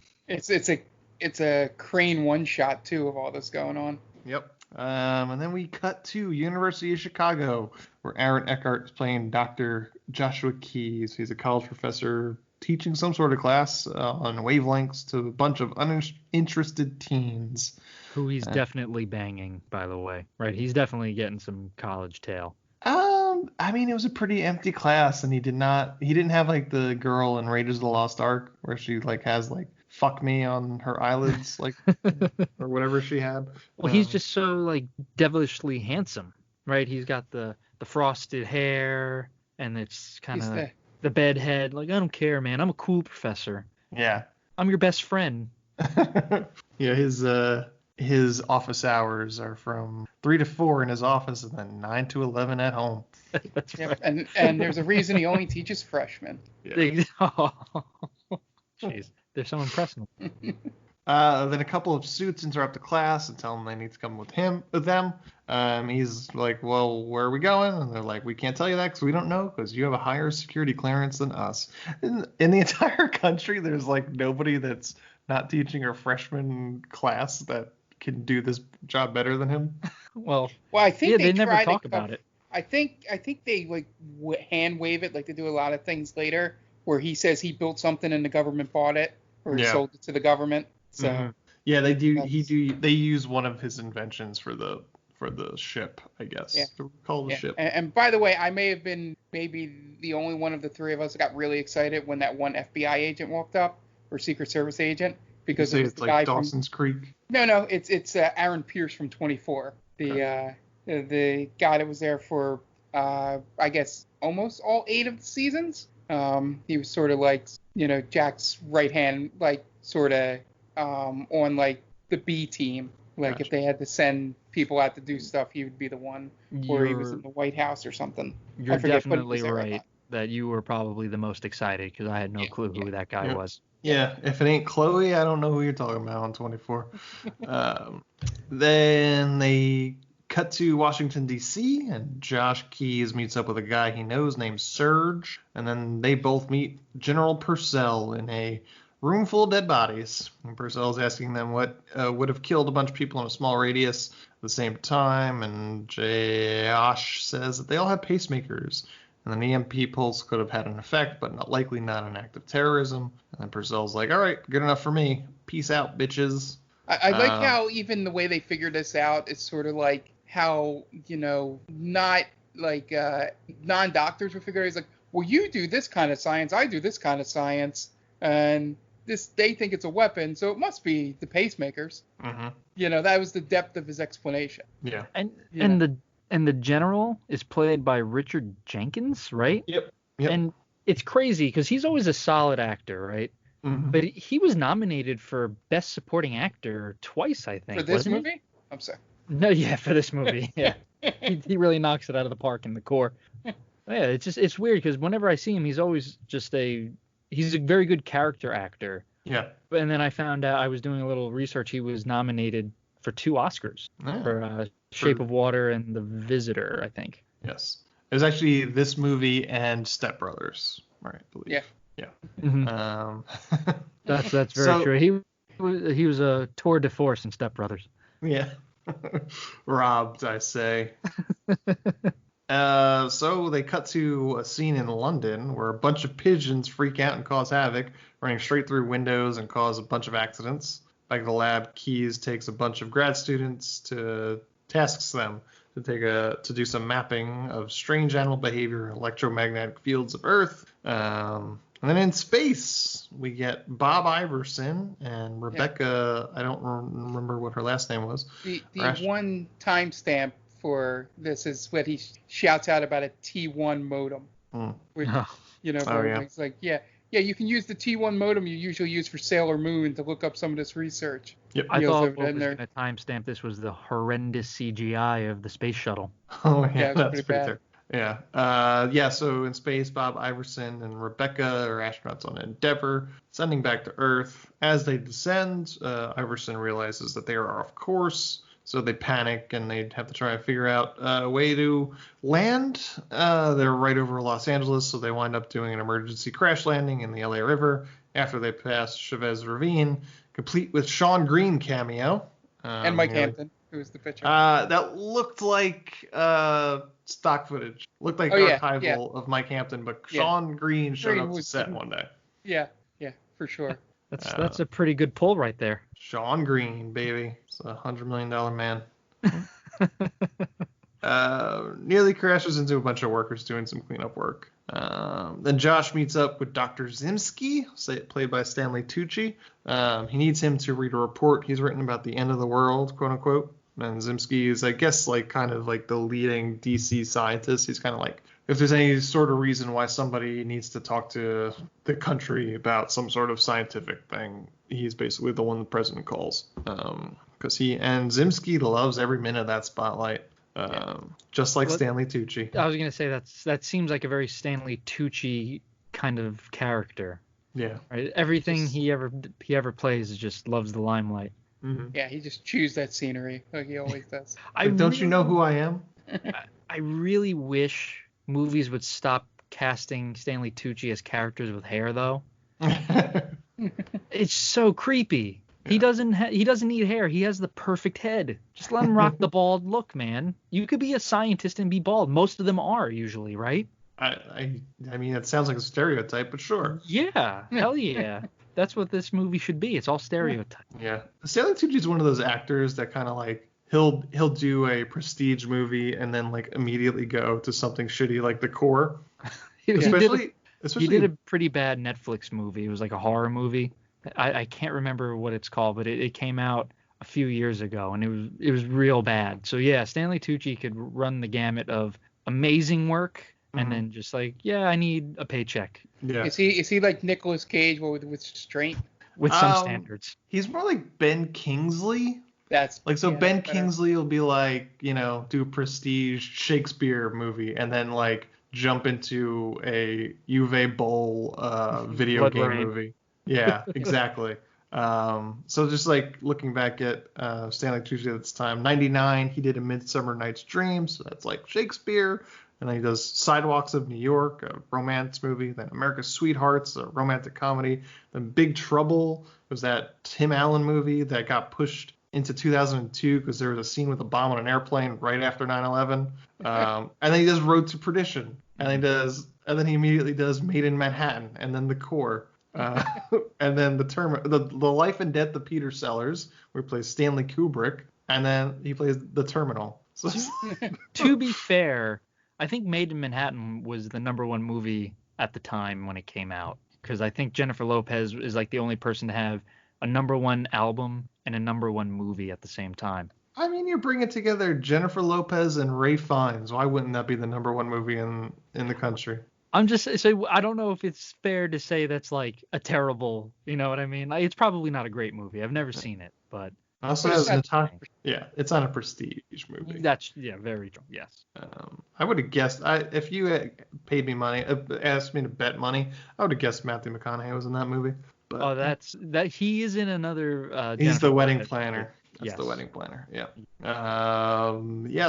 It's a crane one shot too of all this going on.
Yep. And then we cut to University of Chicago, where Aaron Eckhart is playing Dr. Joshua Keyes. He's a college professor teaching some sort of class on wavelengths to a bunch of uninterested teens. Who
he's definitely banging, by the way. Right? He's definitely getting some college tail.
I mean, it was a pretty empty class, and he didn't have like the girl in Raiders of the Lost Ark where she like has like fuck me on her eyelids, like, or whatever she had.
Well, he's just so like devilishly handsome, right? He's got the frosted hair, and it's kind of the bed head. Like, I don't care, man. I'm a cool professor.
Yeah.
I'm your best friend.
Yeah, his office hours are from 3 to 4 in his office, and then 9 to 11 at home.
That's right.
And there's a reason he only teaches freshmen.
Yeah. Jeez. They're so impressive.
Then a couple of suits interrupt the class and tell them they need to come with them. He's like, well, where are we going? And they're like, we can't tell you that because we don't know because you have a higher security clearance than us. In the entire country, there's like nobody that's not teaching a freshman class that can do this job better than him.
Well,
I think
they never talk about it.
I think they like hand wave it like they do a lot of things later, where he says he built something and the government bought it, or he sold it to the government. So
yeah, they do. They use one of his inventions for the ship, I guess.
Yeah.
To call the ship.
And by the way, I may have been maybe the only one of the three of us that got really excited when that one FBI agent walked up, or Secret Service agent, because it was the guy
Dawson's
from
Creek.
No, it's Aaron Pierce from 24. The guy that was there for I guess almost all 8 of the seasons. He was sort of like, Jack's right hand, like sort of on like the B team. Like if they had to send people out to do stuff, he would be the one. Or he was in the White House or something.
You're definitely right that you were probably the most excited because I had no clue who that guy was.
Yeah, if it ain't Chloe, I don't know who you're talking about on 24. Then they cut to Washington, D.C., and Josh Keyes meets up with a guy he knows named Serge, and then they both meet General Purcell in a room full of dead bodies. And Purcell's asking them what would have killed a bunch of people in a small radius at the same time, and Josh says that they all have pacemakers, and an EMP pulse could have had an effect, but likely not an act of terrorism. And then Purcell's like, all right, good enough for me. Peace out, bitches.
I like how even the way they figured this out is sort of like how, not like non-doctors would figure it out. It's like, well, you do this kind of science, I do this kind of science, and they think it's a weapon, so it must be the pacemakers.
Mm-hmm.
That was the depth of his explanation.
Yeah.
And the general is played by Richard Jenkins, right?
Yep.
And it's crazy because he's always a solid actor, right?
Mm-hmm.
But he was nominated for Best Supporting Actor twice, I think.
For this
wasn't
movie? I'm sorry.
No, yeah, for this movie. Yeah. he really knocks it out of the park in The Core. Yeah, it's weird because whenever I see him, he's always he's a very good character actor.
Yeah.
And then I found out, I was doing a little research, he was nominated for 2 Oscars for Shape of Water and The Visitor, I think.
Yes. It was actually this movie and Step Brothers, right? I believe.
Yeah.
Yeah.
Mm-hmm. That's very true. He was a tour de force in Step Brothers.
Yeah. Robbed, I say. So they cut to a scene in London where a bunch of pigeons freak out and cause havoc, running straight through windows and cause a bunch of accidents. Back at the lab, Keyes takes a bunch of grad students to tasks them to do some mapping of strange animal behavior in electromagnetic fields of Earth. And then in space, we get Bob Iverson and Rebecca. I don't remember what her last name was.
The one timestamp for this is what he shouts out about a T1 modem. Which, it's like, you can use the T1 modem you usually use for Sailor Moon to look up some of this research.
Yep. I thought what was going to timestamp this was the horrendous CGI of the space shuttle.
Oh, yeah, that's pretty bad. Yeah. So in space, Bob Iverson and Rebecca are astronauts on Endeavour, sending back to Earth. As they descend, Iverson realizes that they are off course, so they panic and they have to try to figure out a way to land. They're right over Los Angeles, so they wind up doing an emergency crash landing in the LA River after they pass Chavez Ravine, complete with Sean Green cameo.
And Mike Hampton, who was the pitcher.
That looked like stock footage. Looked like archival of Mike Hampton, but Sean Green showed up to set one day.
Yeah, for sure.
That's a pretty good pull right there.
Sean Green, baby. It's a $100 million man. Nearly crashes into a bunch of workers doing some cleanup work. Then Josh meets up with Dr. Zimski, played by Stanley Tucci. He needs him to read a report he's written about the end of the world, quote unquote. And Zimski is, I guess, kind of the leading DC scientist. He's kind of if there's any sort of reason why somebody needs to talk to the country about some sort of scientific thing, he's basically the one the president calls. Because Zimski loves every minute of that spotlight. Just like Stanley Tucci.
I was gonna say that seems like a very Stanley Tucci kind of character.
Yeah.
Right? Everything he ever plays is just loves the limelight.
Mm-hmm.
Yeah, he just chews that scenery like he always does.
Don't you know who I am?
I really wish movies would stop casting Stanley Tucci as characters with hair, though. It's so creepy. Yeah. He doesn't need hair. He has the perfect head. Just let him rock the bald look, man. You could be a scientist and be bald. Most of them are usually, right?
I mean, it sounds like a stereotype, but sure.
Yeah, hell yeah. That's what this movie should be. It's all stereotype.
Yeah. Stanley Tucci is one of those actors that kind of he'll do a prestige movie and then immediately go to something shitty like The Core.
He did a pretty bad Netflix movie. It was like a horror movie. I can't remember what it's called, but it came out a few years ago and it was real bad. So yeah, Stanley Tucci could run the gamut of amazing work and then just I need a paycheck.
Yeah. Is he like Nicolas Cage with restraint?
With some standards.
He's more like Ben Kingsley.
That's
Ben Kingsley will be do a prestige Shakespeare movie and then jump into a Uwe Boll video
Blood
game
Rain.
movie. Yeah, exactly. So just looking back at Stanley Tucci at this time, 1999, he did A Midsummer Night's Dream, so that's Shakespeare. And then he does Sidewalks of New York, a romance movie. Then America's Sweethearts, a romantic comedy. Then Big Trouble was that Tim Allen movie that got pushed into 2002 because there was a scene with a bomb on an airplane right after 9/11. And then he does Road to Perdition. And then he immediately does Made in Manhattan, and then The Core. And then the Life and Death of Peter Sellers, where he plays Stanley Kubrick, and then he plays The Terminal. So
to be fair, I think Made in Manhattan was the #1 movie at the time when it came out, because I think Jennifer Lopez is the only person to have a #1 album and a #1 movie at the same time.
I mean, you're bringing together Jennifer Lopez and Ray Fiennes. Why wouldn't that be the #1 movie in the country?
I'm just so I don't know if it's fair to say that's a terrible, you know what I mean? It's probably not a great movie. I've never seen it, but
Also
But
has
it's not-
Natasha. Yeah, it's not a prestige movie.
That's very true. Yes.
I would have guessed. If you had paid me money, asked me to bet money, I would have guessed Matthew McConaughey was in that movie. But
That he is in another.
he's
Jennifer
the wedding
Lopez
planner.
movie.
That's
Yes.
the wedding planner. Yeah.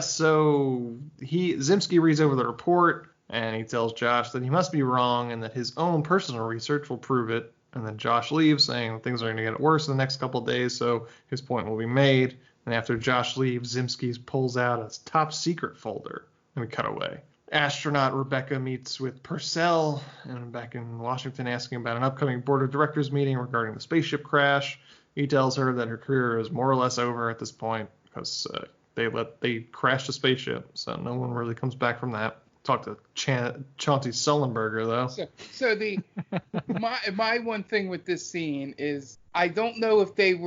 So Zimsky reads over the report and he tells Josh that he must be wrong and that his own personal research will prove it. And then Josh leaves, saying things are going to get worse in the next couple of days, so his point will be made. And after Josh leaves, Zimsky pulls out a top secret folder, and we cut away. Astronaut Rebecca meets with Purcell and back in Washington, asking about an upcoming board of directors meeting regarding the spaceship crash. He tells her that her career is more or less over at this point because they crashed a spaceship, so no one really comes back from that. Talk to Chauncey Sullenberger though.
So the my one thing with this scene is I don't know if they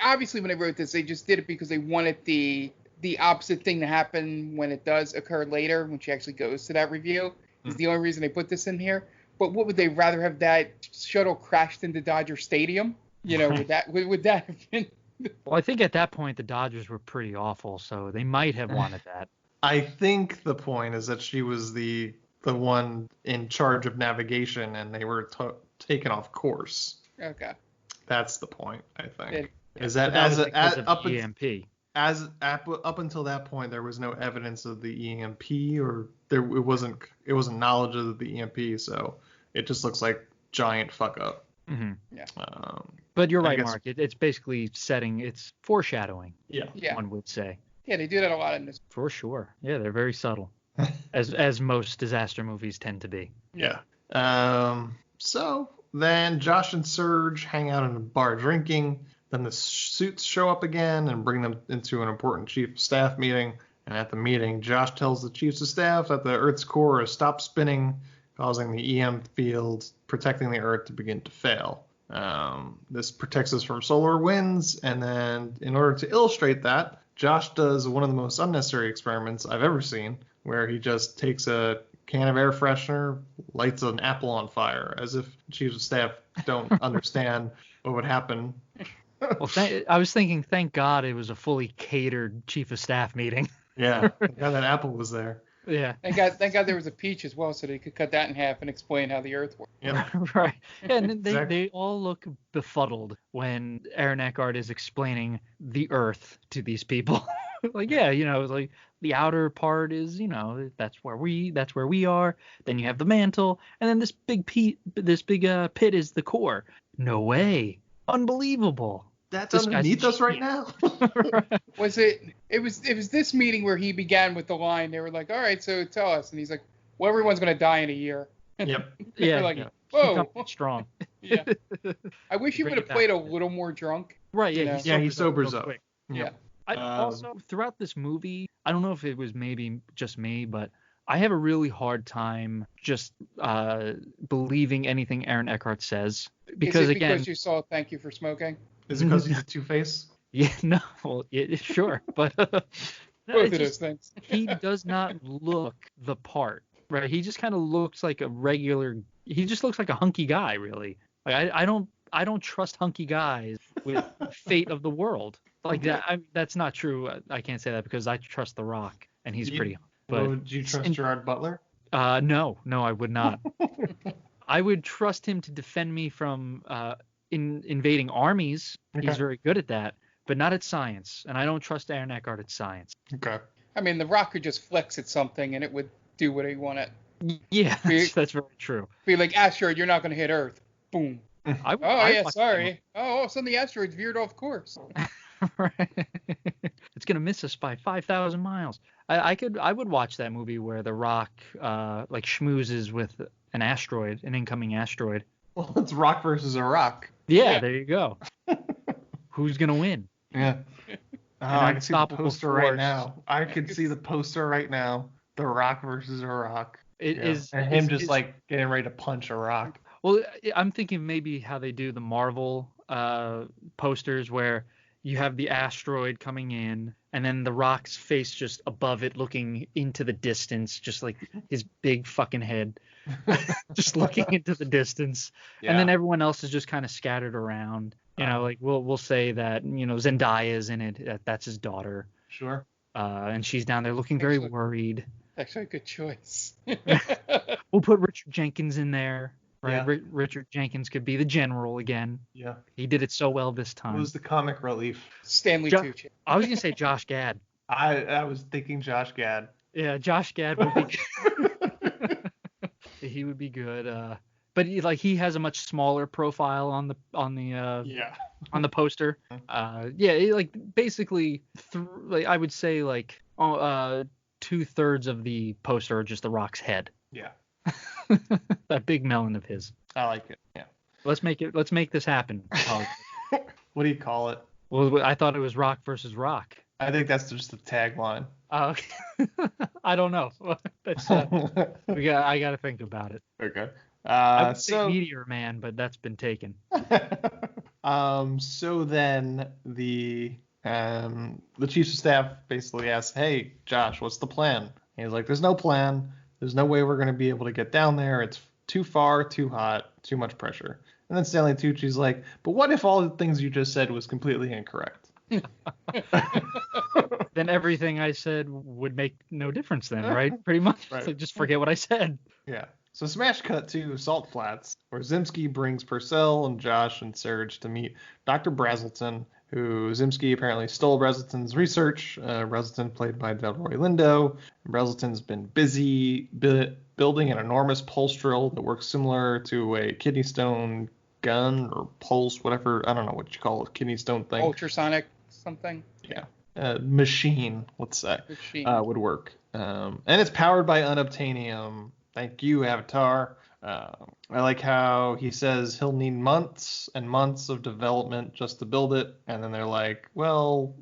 obviously when they wrote this they just did it because they wanted the opposite thing to happen when it does occur later when she actually goes to that review. Is the only reason they put this in here. But what would they rather have that shuttle crashed into Dodger Stadium? You know, would that have been?
Well, I think at that point the Dodgers were pretty awful, so they might have wanted that.
I think the point is that she was the one in charge of navigation, and they were taken off course.
Okay.
That's the point, I think.
Is that up EMP?
Up until that point, there was no evidence of the EMP, or it wasn't knowledge of the EMP, so it just looks like giant fuck up.
Mm-hmm.
Yeah.
But you're right, Mark. It's basically it's foreshadowing.
Yeah.
One would say.
Yeah, they do that a lot in this.
For sure. Yeah, they're very subtle, as most disaster movies tend to be.
Yeah. So then Josh and Serge hang out in a bar drinking. Then the suits show up again and bring them into an important chief of staff meeting. And at the meeting, Josh tells the chiefs of staff that the Earth's core has stopped spinning, causing the EM field protecting the Earth to begin to fail. This protects us from solar winds. And then in order to illustrate that, Josh does one of the most unnecessary experiments I've ever seen, where he just takes a can of air freshener, lights an apple on fire, as if chiefs of staff don't understand what would happen.
Well, I was thinking, thank God it was a fully catered chief of staff meeting.
Yeah, that apple was there.
Yeah.
Thank God there was a peach as well, so they could cut that in half and explain how the Earth works.
Yeah.
Right. Yeah, and they all look befuddled when Aaron Eckhart is explaining the Earth to these people. Like, yeah, it's like the outer part is, that's where we are. Then you have the mantle, and then this big pit is the core. No way. Unbelievable.
That's underneath us right now.
It was this meeting where he began with the line. They were like, all right, so tell us. And he's like, well, everyone's going to die in a year.
Yep.
Yeah.
Like,
yeah.
Whoa.
Strong.
Yeah. I wish he would have played a little more drunk.
Right. Yeah.
He
sobers up.
Quick.
Yeah.
Also, throughout this movie, I don't know if it was maybe just me, but I have a really hard time just believing anything Aaron Eckhart says. Because
you saw Thank You for Smoking?
Is it because he's a Two-Face?
Yeah, no, well, sure, but
both of those things.
He does not look the part, right? He just kind of looks like a regular. He just looks like a hunky guy, really. Like I don't trust hunky guys with fate of the world like that. That's not true. I can't say that because I trust The Rock and he's pretty. But
would you trust Gerard Butler?
No, I would not. I would trust him to defend me from invading armies.
Okay.
He's very good at that, but not at science. And I don't trust Aaron Eckhart at science.
Okay.
I mean, The Rock could just flex at something and it would do what he wanted.
Yeah, that's very true.
Be like, asteroid, you're not going to hit Earth. Boom. Sorry. All of a sudden the asteroid's veered off course.
Right. It's gonna miss us by 5,000 miles. I would watch that movie where The Rock like schmoozes with an incoming asteroid.
Well, it's Rock versus a Rock.
Yeah. There you go. Who's gonna win?
Yeah. I can see the poster right now. I can see the poster right now. The Rock versus a Rock. And him getting ready to punch a rock.
Well, I'm thinking maybe how they do the Marvel posters where you have the asteroid coming in and then the Rock's face just above it looking into the distance, just like his big fucking head just looking into the distance. Yeah. And then everyone else is just kind of scattered around. You know, like we'll say that, you know, Zendaya's in it. That's his daughter.
Sure.
And she's down there looking very worried.
Actually, a good choice.
We'll put Richard Jenkins in there. Right?
Yeah.
Richard Jenkins could be the general again.
Yeah.
He did it so well this time.
Who's the comic relief?
Stanley Tucci.
I was gonna say Josh Gad.
I was thinking Josh Gad.
Yeah, Josh Gad would be good. He would be good. But he has a much smaller profile on the poster. Basically I would say 2/3 of the poster are just The Rock's head.
Yeah.
That big melon of his.
I like it. Yeah.
Let's make this happen.
What do you call it?
Well, I thought it was Rock versus Rock.
I think that's just the tagline.
Okay. I don't know. That's, I got to think about it.
Okay.
I would say Meteor Man, but that's been taken.
So then the chiefs of staff basically asks, "Hey, Josh, what's the plan?" And he's like, "There's no plan. There's no way we're going to be able to get down there. It's too far, too hot, too much pressure." And then Stanley Tucci's like, "But what if all the things you just said was completely incorrect?"
Then everything I said would make no difference then, right? Pretty much.
Right.
So just forget what I said.
Yeah. So smash cut to Salt Flats, where Zimski brings Purcell and Josh and Serge to meet Dr. Brazelton, who Zimski apparently stole Brazelton's research. Brazelton played by Delroy Lindo. Brazelton's been busy building an enormous pulse drill that works similar to a kidney stone gun or pulse, whatever. I don't know what you call it, kidney stone thing.
Ultrasonic something.
Yeah. Machine, let's say, would work. And it's powered by unobtainium. Thank you, Avatar. I like how he says he'll need months and months of development just to build it. And then they're like, well,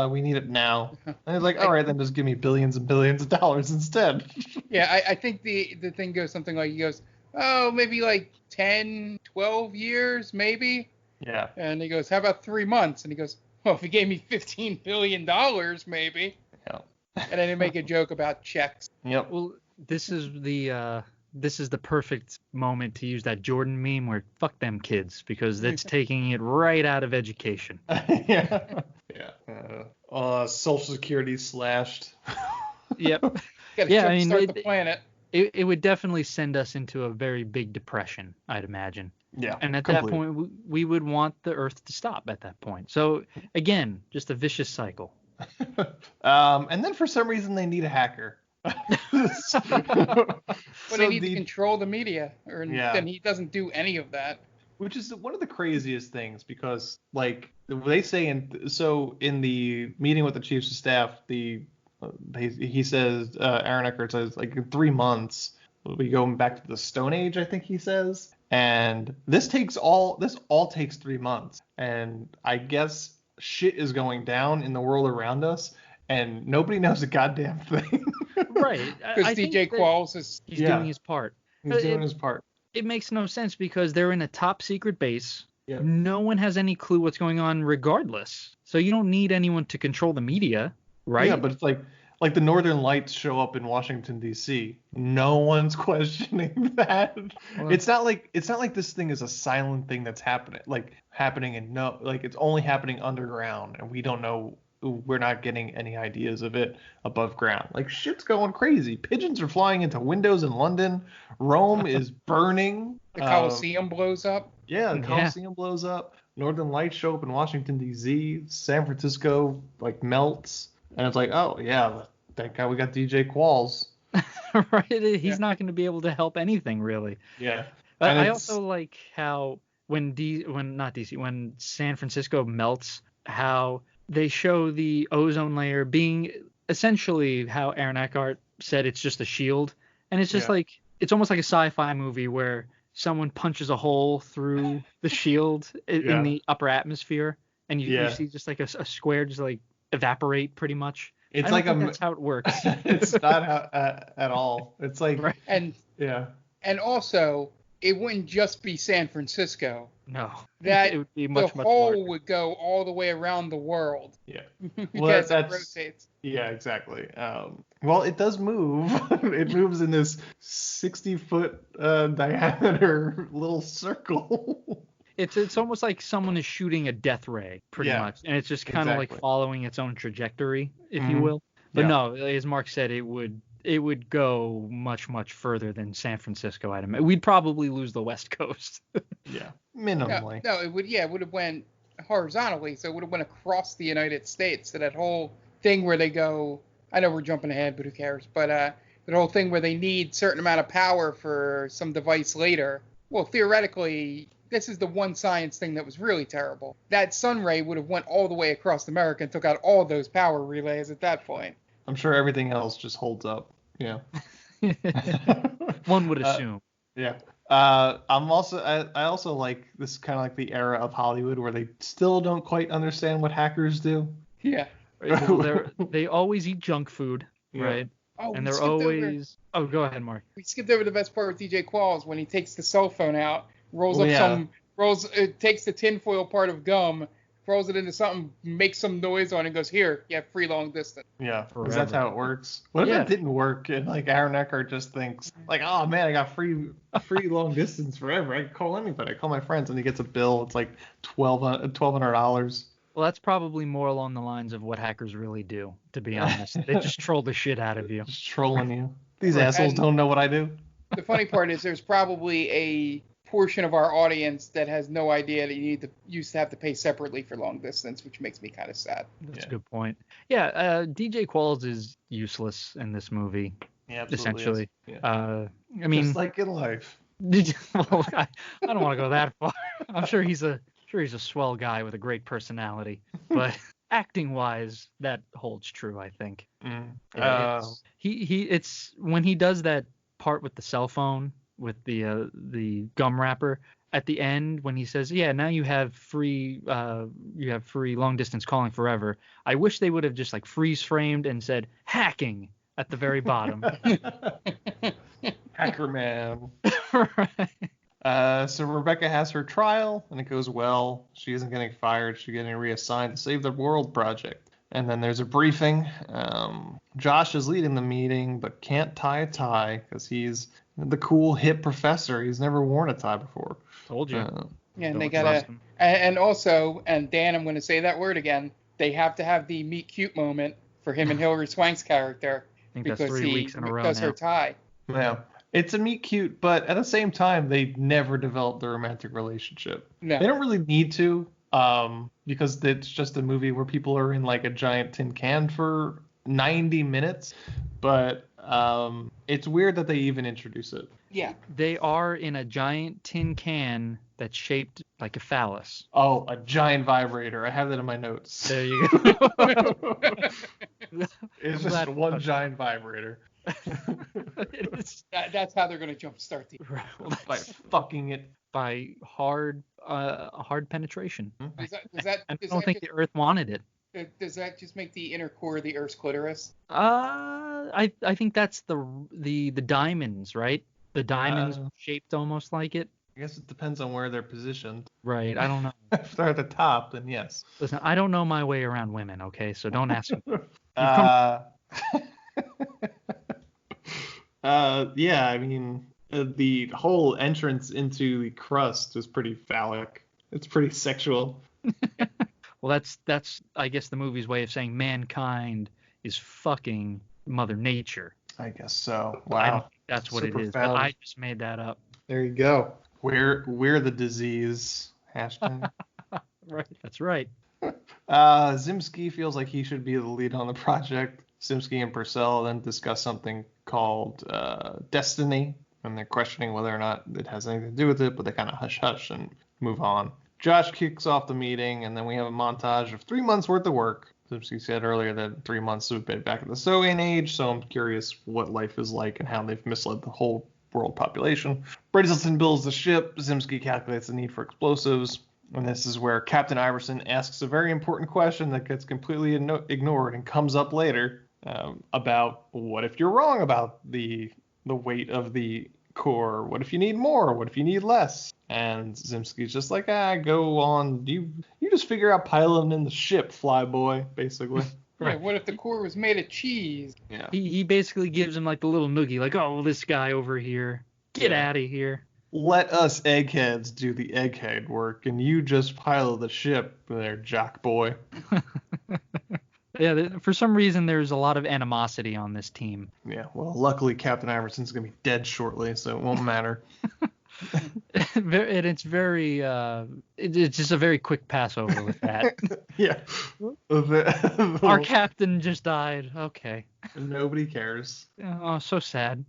we need it now. And he's like, all right, then just give me billions and billions of dollars instead.
Yeah, I think the thing goes something like, he goes, oh, maybe like 10, 12 years, maybe.
Yeah.
And he goes, how about 3 months? And he goes, well, if he gave me $15 billion, maybe.
Yeah.
And then they make a joke about checks.
Yep.
Well, this is the perfect moment to use that Jordan meme where fuck them kids, because that's taking it right out of education.
Yeah. Yeah. Social Security slashed.
Yep.
Yeah, I mean, the planet.
It would definitely send us into a very big depression, I'd imagine.
Yeah.
And at that point, we would want the Earth to stop at that point. So, again, just a vicious cycle.
And then for some reason, they need a hacker.
They need to control the media, and he doesn't do any of that.
Which is one of the craziest things, because, like, they say in the meeting with the chiefs of staff, he says, Aaron Eckhart says, like, in 3 months, we go back to the Stone Age, I think he says. And this all takes 3 months. And I guess shit is going down in the world around us, and nobody knows a goddamn thing.
Right.
Because DJ Qualls is
doing his part.
He's doing his part.
It makes no sense because they're in a top secret base.
Yeah.
No one has any clue what's going on regardless. So you don't need anyone to control the media, right?
Yeah, but it's like the Northern Lights show up in Washington D.C. No one's questioning that. Well, it's not like this thing is a silent thing that's happening and it's only happening underground, and we don't know. We're not getting any ideas of it above ground. Like, shit's going crazy. Pigeons are flying into windows in London. Rome is burning.
The Colosseum blows up.
Yeah, the Colosseum blows up. Northern Lights show up in Washington D.C. San Francisco melts. And it's like, oh, yeah, thank God we got DJ Qualls.
Right? He's not going to be able to help anything, really.
Yeah.
I also like how when San Francisco melts, how they show the ozone layer being essentially how Aaron Eckhart said, it's just a shield. And it's just it's almost like a sci-fi movie where someone punches a hole through the shield in the upper atmosphere. And you see just like a square just like evaporate pretty much.
It's like
that's how it works.
It's not how, at all. It's like
and also it wouldn't just be San Francisco.
No,
that
it would be much
hole
larger.
would go all the way around the world.
Yeah,
well, it rotates.
Yeah, exactly. Well, it does move. It moves in this 60-foot diameter little circle.
It's almost like someone is shooting a death ray, pretty much, and it's just kind of like following its own trajectory, if you will. But no, as Mark said, it would go much further than San Francisco. We'd probably lose the West Coast.
Minimally.
No, it would have went horizontally, so it would have went across the United States. So that whole thing where they go, I know we're jumping ahead, but who cares? But that whole thing where they need certain amount of power for some device later. Well, theoretically, this is the one science thing that was really terrible. That sun ray would have went all the way across America and took out all those power relays at that point.
I'm sure everything else just holds up. Yeah.
One would assume.
Yeah. I also like this kind of like the era of Hollywood where they still don't quite understand what hackers do.
Yeah.
Well, they always eat junk food, right?
Oh,
and they're always. Oh, go ahead, Mark.
We skipped over the best part with DJ Qualls when he takes the cell phone out, takes the tinfoil part of gum, throws it into something, makes some noise on it, and goes, "Here, you have free long distance."
Yeah, because that's how it works. What if it didn't work and like Aaron Eckhart just thinks like, "Oh man, I got free long distance forever. I can call anybody. I call my friends," and he gets a bill. It's like $1,200.
Well, that's probably more along the lines of what hackers really do, to be honest. They just troll the shit out of you.
Just trolling you. These assholes don't know what I do.
The funny part is there's probably a portion of our audience that has no idea that you used to have to pay separately for long distance, which makes me kind of sad.
That's a good point. Yeah, DJ Qualls is useless in this movie.
Yeah,
essentially.
Yeah.
I mean,
just like in life.
Well, I don't want to go that far. I'm sure he's a swell guy with a great personality, but acting wise, that holds true, I think. It's when he does that part with the cell phone with the gum wrapper at the end when he says, "Yeah, now you have free long distance calling forever." I wish they would have just like freeze framed and said hacking at the very bottom.
Hacker man. Right. So Rebecca has her trial, and it goes well. She isn't getting fired. She's getting reassigned to Save the World project. And then there's a briefing. Josh is leading the meeting, but can't tie a tie because he's the cool, hip professor. He's never worn a tie before.
Told you.
And they gotta, and also, and Dan, I'm going to say that word again. They have to have the meet cute moment for him and Hillary Swank's character
because that's 3 weeks in a row
does
now.
Her tie.
Yeah. It's a meet cute, but at the same time, they never develop their romantic relationship.
No.
They don't really need to, because it's just a movie where people are in like a giant tin can for 90 minutes. But it's weird that they even introduce it.
Yeah.
They are in a giant tin can that's shaped like a phallus.
Oh, a giant vibrator. I have that in my notes.
There you go.
It's just one giant vibrator.
That's how they're going to jumpstart the
by fucking it
by hard penetration.
I
don't think the Earth wanted it.
Does that just make the inner core of the Earth's clitoris?
I think that's the diamonds, right? The diamonds shaped almost like it.
I guess it depends on where they're positioned.
Right. I don't know.
If they're at the top, then yes.
Listen, I don't know my way around women, okay? So don't ask me.
Yeah, I mean, the whole entrance into the crust is pretty phallic. It's pretty sexual.
Well, that's I guess the movie's way of saying mankind is fucking Mother Nature.
I guess so. Wow.
I don't think that's what
Super
it is.
found.
I just made that up.
There you go. We're the disease. Hashtag.
Right. That's right.
Zimsky feels like he should be the lead on the project. Zimsky and Purcell then discuss something called destiny, and they're questioning whether or not it has anything to do with it, but they kind of hush and move on. Josh kicks off the meeting, and then we have a montage of 3 months worth of work. Zimsky said earlier that 3 months have been back in the Soviet age, so I'm curious what life is like and how they've misled the whole world population. Brazelton builds the ship. Zimsky calculates the need for explosives. And this is where Captain Iverson asks a very important question that gets completely ignored and comes up later about what if you're wrong about the weight of the core? What if you need more? What if you need less? And Zimsky's just like, go on. You just figure out piloting in the ship, flyboy, basically.
Yeah, what if the core was made of cheese?
Yeah.
He basically gives him like the little noogie, like, oh, this guy over here, get out of here.
let us eggheads do the egghead work, and you just pilot the ship there, jock boy.
Yeah, for some reason there's a lot of animosity on this team.
Yeah, well, luckily Captain Iverson's gonna be dead shortly, so it won't matter.
And it's very, it's just a very quick pass over with that.
Yeah.
Our captain just died. Okay.
Nobody cares.
Oh, so sad.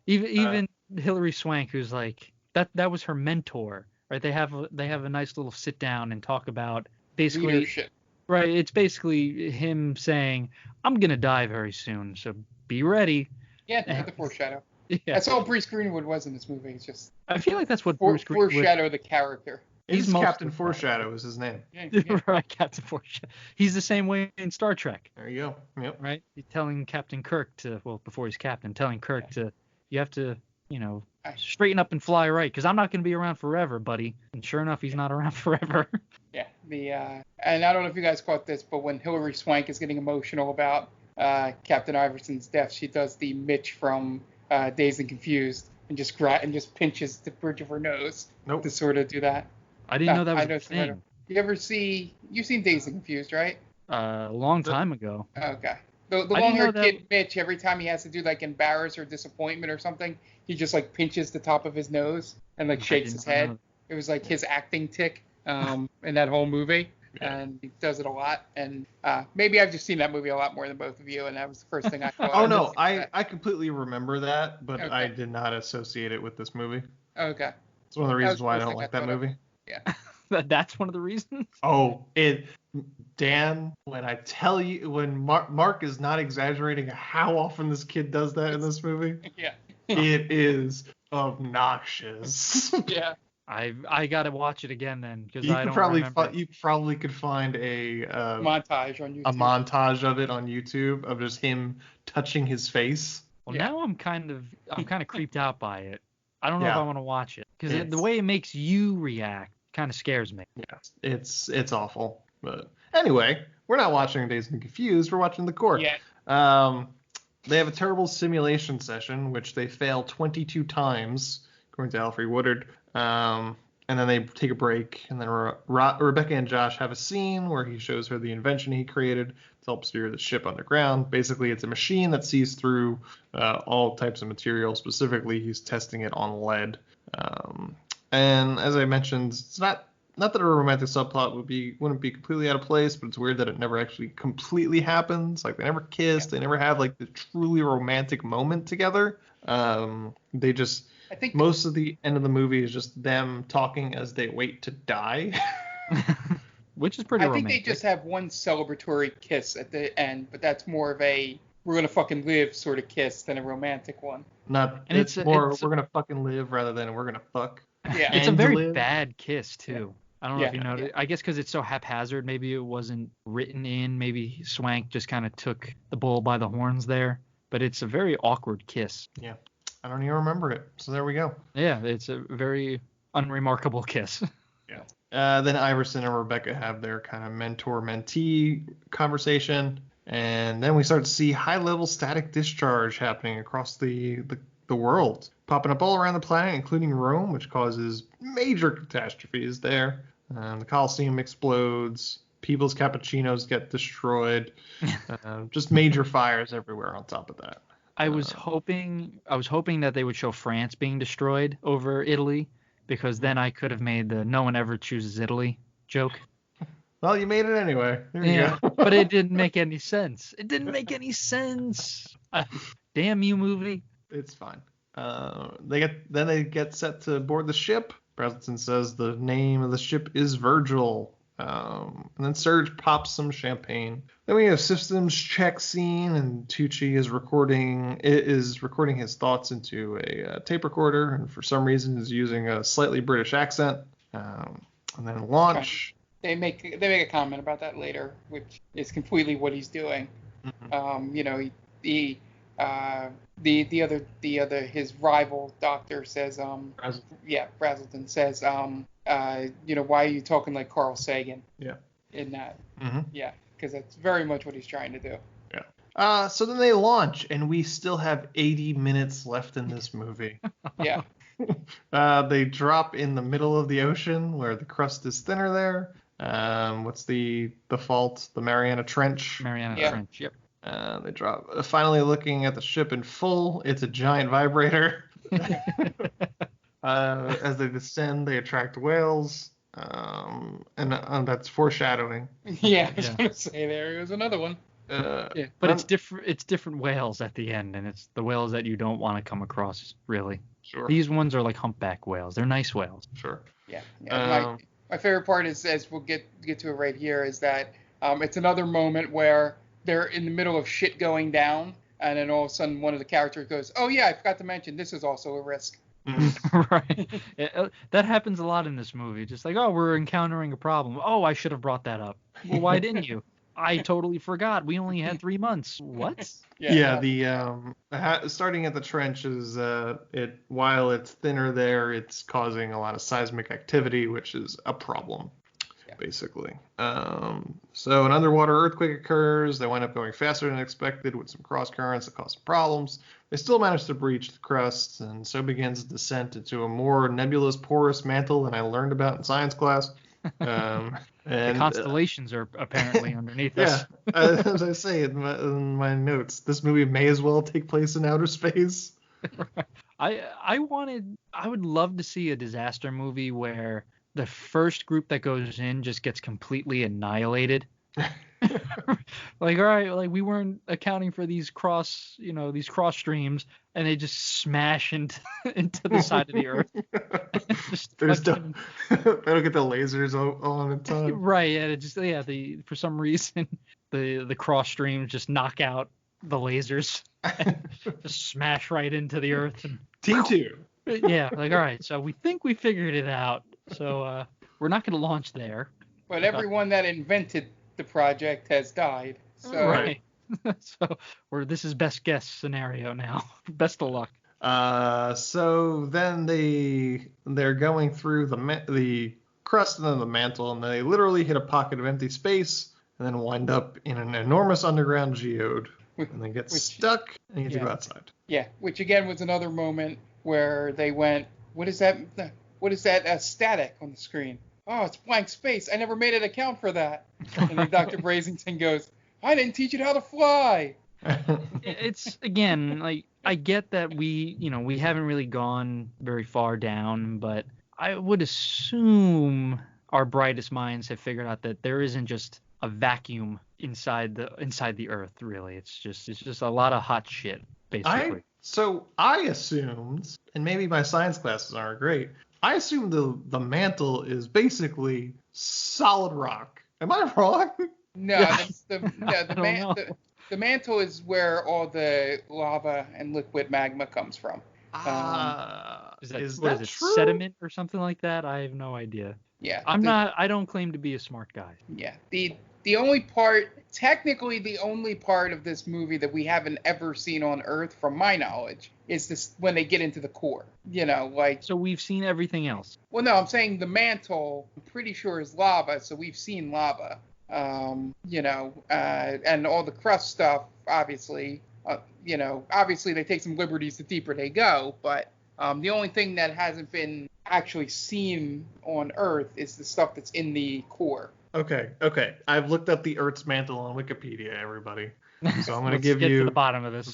Even Hillary Swank, who's like that was her mentor, right? They have a nice little sit down and talk about basically
leadership.
Right, it's basically him saying, "I'm gonna die very soon, so be ready."
Yeah, the foreshadow.
Yeah.
That's all Bruce Greenwood was in this movie. It's just
I feel like that's what Bruce Greenwood
foreshadow the character.
He's Captain Foreshadow is his name.
Yeah.
Right, Captain Foreshadow. He's the same way in Star Trek.
There you go. Yep.
Right, he's telling Captain Kirk before he's captain, telling Kirk you have to, straighten up and fly right, because I'm not gonna be around forever, buddy. And sure enough, he's not around forever.
Yeah, and I don't know if you guys caught this, but when Hillary Swank is getting emotional about Captain Iverson's death, she does the Mitch from Dazed and Confused and just pinches the bridge of her nose to sort of do that.
I didn't know that was a thing.
You've seen Dazed and Confused, right?
A long time ago.
Okay. The long-haired kid Mitch, every time he has to do like embarrass or disappointment or something, he just like pinches the top of his nose and like shakes his head. It was like his acting tick in that whole movie, and he does it a lot. And maybe I've just seen that movie a lot more than both of you, and that was the first thing I thought.
Oh no, I completely remember that, but
Okay.
I did not associate it with this movie.
Okay.
It's one of the reasons why I don't like that movie.
Yeah.
That's one of the reasons.
Oh, Dan, when I tell you, when Mark is not exaggerating how often this kid does that in this movie,
Yeah.
it is obnoxious.
Yeah.
I gotta watch it again then, because
You
I
could
don't
probably
remember.
You probably could find a
montage on YouTube.
A montage of it on YouTube of just him touching his face.
Well, now I'm kind of creeped out by it. I don't know if
Yeah.
I want to watch it, because the way it makes you react kind of scares me.
Yeah, it's awful. But anyway, we're not watching Dazed and Confused. We're watching The Court.
Yeah.
They have a terrible simulation session, which they fail 22 times, according to Alfred Woodard. And then they take a break, and then Rebecca and Josh have a scene where he shows her the invention he created to help steer the ship underground. Basically, it's a machine that sees through all types of material. Specifically, he's testing it on lead. And as I mentioned, it's not that a romantic subplot wouldn't be completely out of place, but it's weird that it never actually completely happens. Like, they never kiss, they never have like the truly romantic moment together. They just,
I think
most of the end of the movie is just them talking as they wait to die.
Which is pretty romantic.
I think they just have one celebratory kiss at the end, but that's more of a we're gonna fucking live sort of kiss than a romantic one.
It's more we're gonna fucking live rather than we're gonna fuck.
Yeah.
It's a very bad kiss too. I don't know if you noticed.
Yeah.
I guess because it's so haphazard, maybe it wasn't written in. Maybe Swank just kind of took the bull by the horns there. But it's a very awkward kiss.
Yeah. I don't even remember it. So there we go.
Yeah, it's a very unremarkable kiss.
Yeah. Then Iverson and Rebecca have their kind of mentor-mentee conversation. And then we start to see high-level static discharge happening across the world, popping up all around the planet, including Rome, which causes major catastrophes there. The Colosseum explodes. People's cappuccinos get destroyed. Just major fires everywhere on top of that.
I was hoping that they would show France being destroyed over Italy, because then I could have made the "no one ever chooses Italy" joke.
Well, you made it anyway. There you go.
But it didn't make any sense. It didn't make any sense. Damn you, movie.
It's fine. They get set to board the ship. Brazelton says the name of the ship is Virgil. And then Serge pops some champagne. Then we have systems check scene, and Tucci is recording his thoughts into a tape recorder, and for some reason is using a slightly British accent. And then launch.
They make a comment about that later, which is completely what he's doing. Mm-hmm. The other his rival doctor says Brazelton says why are you talking like Carl Sagan?
Yeah.
In that.
Mm-hmm.
Yeah, because that's very much what he's trying to do.
Yeah. So then they launch, and we still have 80 minutes left in this movie.
Yeah.
They drop in the middle of the ocean where the crust is thinner there. What's the fault? The Mariana Trench.
Trench, yep.
They drop. Finally looking at the ship in full, it's a giant vibrator. As they descend, they attract whales. And that's foreshadowing.
Yeah, I was gonna say there was another one.
But it's different. It's different whales at the end, and it's the whales that you don't want to come across. Really,
sure.
These ones are like humpback whales. They're nice whales.
Sure.
Yeah. My favorite part is, as we'll get to it right here, is that it's another moment where they're in the middle of shit going down, and then all of a sudden one of the characters goes, "Oh yeah, I forgot to mention this is also a risk."
Right. That happens a lot in this movie. Just like, oh, we're encountering a problem. Oh, I should have brought that up. Well, why didn't you? I totally forgot. We only had 3 months. What?
Yeah. The starting at the trench is while it's thinner there, it's causing a lot of seismic activity, which is a problem. Basically. So an underwater earthquake occurs. They wind up going faster than expected with some cross currents that cause some problems. They still manage to breach the crust, and so begins the descent into a more nebulous, porous mantle than I learned about in science class. And
the constellations are apparently underneath us.
Yeah, as I say in my notes, this movie may as well take place in outer space.
I would love to see a disaster movie where the first group that goes in just gets completely annihilated. Like, all right, like we weren't accounting for these cross streams, and they just smash into the side of the earth.
They don't get the lasers all in time.
Right, and for some reason the cross streams just knock out the lasers and just smash right into the earth. And
Team 2.
Yeah, like, all right, so we think we figured it out. So we're not going to launch there.
But everyone that invented the project has died. So.
Right. So this is best guess scenario now. Best of luck.
So then they're going through the crust and then the mantle, and they literally hit a pocket of empty space, and then wind up in an enormous underground geode, and then get stuck and need to go outside.
Yeah, which again was another moment where they went, what is that? What is that static on the screen? Oh, it's blank space. I never made it account for that. And then Dr. Brazington goes, I didn't teach it how to fly.
It's, again, like, I get that we haven't really gone very far down, but I would assume our brightest minds have figured out that there isn't just a vacuum inside the Earth, really. It's just a lot of hot shit, basically.
So I assumed, and maybe my science classes aren't great, I assume the mantle is basically solid rock. Am I wrong?
No, the mantle is where all the lava and liquid magma comes from.
Is that true? Sediment or something like that? I have no idea.
Yeah.
I don't claim to be a smart guy.
Yeah. The only part of this movie that we haven't ever seen on Earth, from my knowledge, is this when they get into the core.
So we've seen everything else.
Well, no, I'm saying the mantle, I'm pretty sure is lava, so we've seen lava. And all the crust stuff, obviously, obviously they take some liberties the deeper they go, but the only thing that hasn't been actually seen on Earth is the stuff that's in the core.
Okay. I've looked up the Earth's mantle on Wikipedia, everybody. So I'm going to
get to the bottom of this.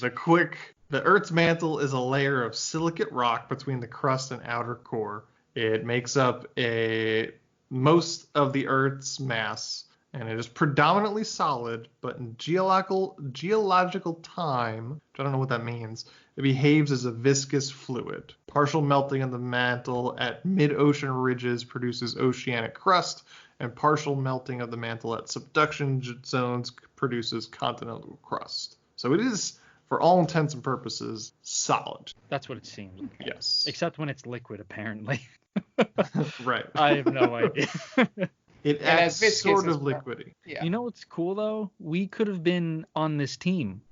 The Earth's mantle is a layer of silicate rock between the crust and outer core. It makes up most of the Earth's mass, and it is predominantly solid, but in geological time, which I don't know what that means, it behaves as a viscous fluid. Partial melting of the mantle at mid-ocean ridges produces oceanic crust, and partial melting of the mantle at subduction zones produces continental crust. So it is, for all intents and purposes, solid.
That's what it seems.
Yes.
Except when it's liquid, apparently.
Right.
I have no idea.
It acts sort of liquidy.
Yeah. You know what's cool, though? We could have been on this team.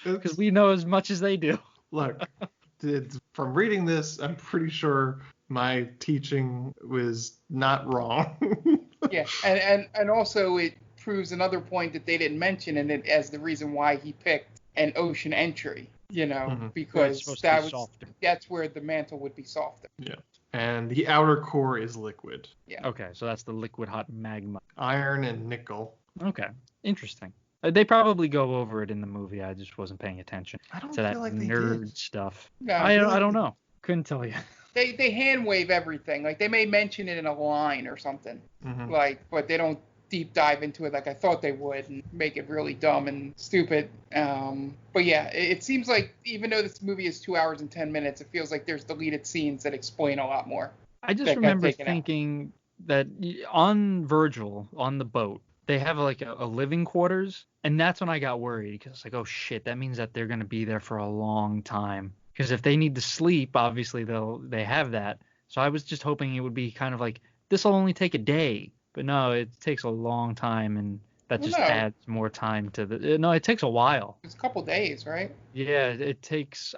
Because we know as much as they do.
Look, from reading this, I'm pretty sure my teaching was not wrong.
Yeah, and also it proves another point that they didn't mention, and it as the reason why he picked an ocean entry. because
supposed to be softer.
that's where the mantle would be softer.
Yeah. And the outer core is liquid.
Yeah.
Okay, so that's the liquid hot magma.
Iron and nickel.
Okay, interesting. They probably go over it in the movie. I just wasn't paying attention to that nerd stuff.
No,
I don't know. Couldn't tell you.
They hand wave everything. Like they may mention it in a line or something. But they don't deep dive into it like I thought they would and make it really dumb and stupid. But yeah, it seems like even though this movie is 2 hours and 10 minutes, it feels like there's deleted scenes that explain a lot more.
I just remember thinking that on Virgil, on the boat, they have like a living quarters, and that's when I got worried because it's like, oh shit, that means that they're going to be there for a long time. Because if they need to sleep, obviously they have that. So I was just hoping it would be kind of like, this will only take a day. But no, it takes a long time, and that adds more time to the. No, it takes a while.
It's a couple days, right?
Yeah,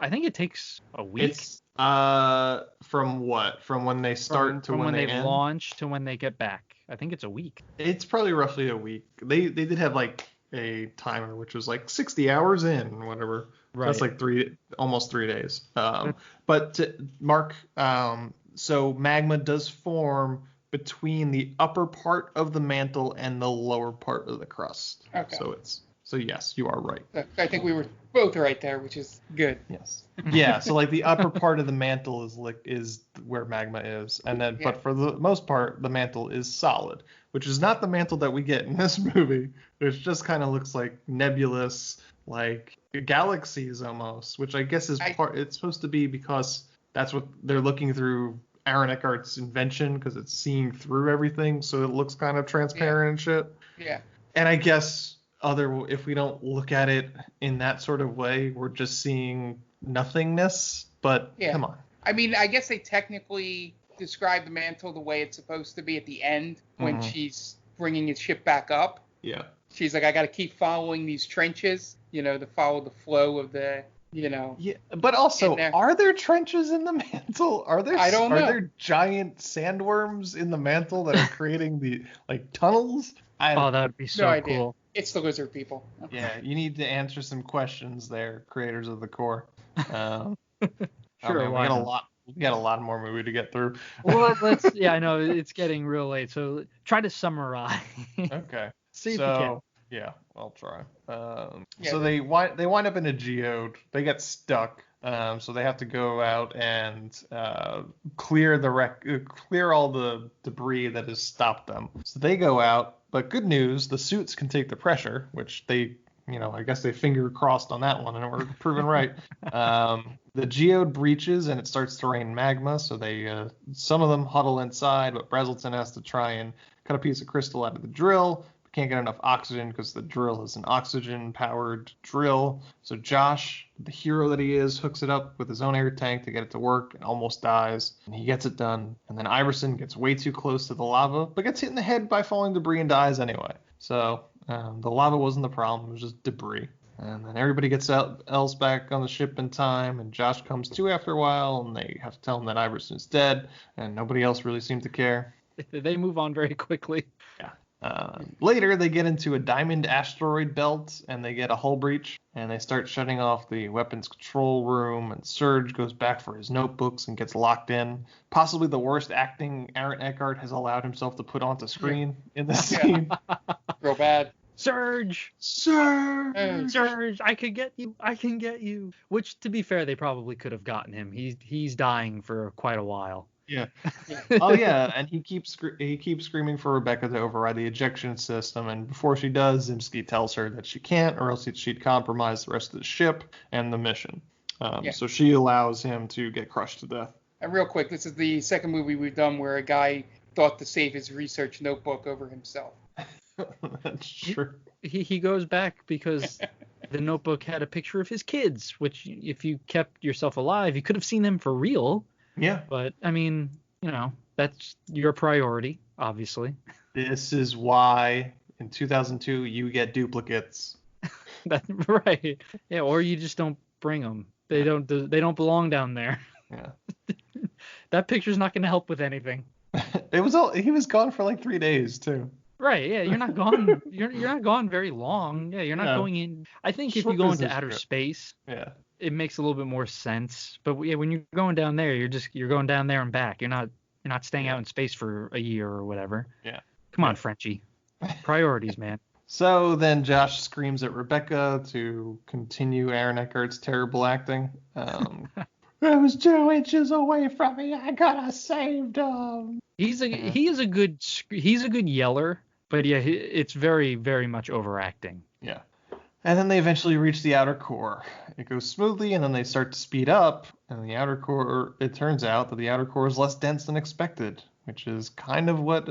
I think it takes a week.
It's from what? From when they start to when they end?
Launch to when they get back. I think it's a week.
It's probably roughly a week. They did have like a timer, which was like 60 hours in, whatever.
Right.
So that's like almost 3 days. But Mark, so magma does form between the upper part of the mantle and the lower part of the crust.
Okay.
So yes, you are right.
I think we were both right there, which is good.
Yes. Yeah. So like the upper part of the mantle is where magma is, and then but for the most part the mantle is solid, which is not the mantle that we get in this movie, which just kind of looks like nebulous, like galaxies almost, which I guess is it's supposed to be because that's what they're looking through Aaron Eckhart's invention, because it's seeing through everything, so it looks kind of transparent and shit.
Yeah.
And I guess if we don't look at it in that sort of way, we're just seeing nothingness. But come on.
I mean, I guess they technically describe the mantle the way it's supposed to be at the end when she's bringing his ship back up.
Yeah.
She's like, I got to keep following these trenches, to follow the flow of the. Yeah,
but also, are there trenches in the mantle? Are there there giant sandworms in the mantle that are creating the tunnels?
That would be so cool.
It's the lizard people.
Yeah, you need to answer some questions there, creators of the core.
Sure,
we got a lot more movie to get through.
Well, I know it's getting real late, so try to summarize.
Okay.
See if you can.
Yeah, I'll try. So they wind up in a geode. They get stuck. So they have to go out and clear all the debris that has stopped them. So they go out, but good news, the suits can take the pressure, which they, I guess they finger crossed on that one and were proven right. The geode breaches and it starts to rain magma. So some of them huddle inside, but Brazelton has to try and cut a piece of crystal out of the drill. Can't get enough oxygen because the drill is an oxygen-powered drill. So Josh, the hero that he is, hooks it up with his own air tank to get it to work and almost dies. And he gets it done. And then Iverson gets way too close to the lava, but gets hit in the head by falling debris and dies anyway. So the lava wasn't the problem. It was just debris. And then everybody gets else back on the ship in time, and Josh comes to after a while, and they have to tell him that Iverson's dead, and nobody else really seemed to care.
They move on very quickly.
Yeah. Later, they get into a diamond asteroid belt, and they get a hull breach, and they start shutting off the weapons control room, and Serge goes back for his notebooks and gets locked in. Possibly the worst acting Aaron Eckhart has allowed himself to put onto screen in this scene.
Real bad.
Surge, I can get you. Which, to be fair, they probably could have gotten him. He's dying for quite a while.
Yeah. Oh yeah, and he keeps screaming for Rebecca to override the ejection system, and before she does, Zimsky tells her that she can't, or else she'd compromise the rest of the ship and the mission. So she allows him to get crushed to death.
And real quick, this is the second movie we've done where a guy thought to save his research notebook over himself.
That's true.
He goes back because the notebook had a picture of his kids, which if you kept yourself alive, you could have seen them for real.
Yeah.
But, I mean, that's your priority, obviously.
This is why in 2002 you get duplicates.
That's right. Yeah, or you just don't bring them. They don't belong down there.
Yeah.
That picture's not going to help with anything.
He was gone for like 3 days too.
Right, yeah, you're not gone. You're not gone very long. Yeah, you're not going in. I think if you go into outer space, it makes a little bit more sense. But yeah, when you're going down there, you're going down there and back. You're not staying out in space for a year or whatever.
Yeah.
Come on, Frenchie. Priorities, man.
So then Josh screams at Rebecca to continue Aaron Eckhart's terrible acting. I was 2 inches away from me. I could have saved him.
He is a good yeller, but yeah, it's very, very much overacting.
Yeah. And then they eventually reach the outer core. It goes smoothly, and then they start to speed up. And the outer core, it turns out that the outer core is less dense than expected, which is kind of what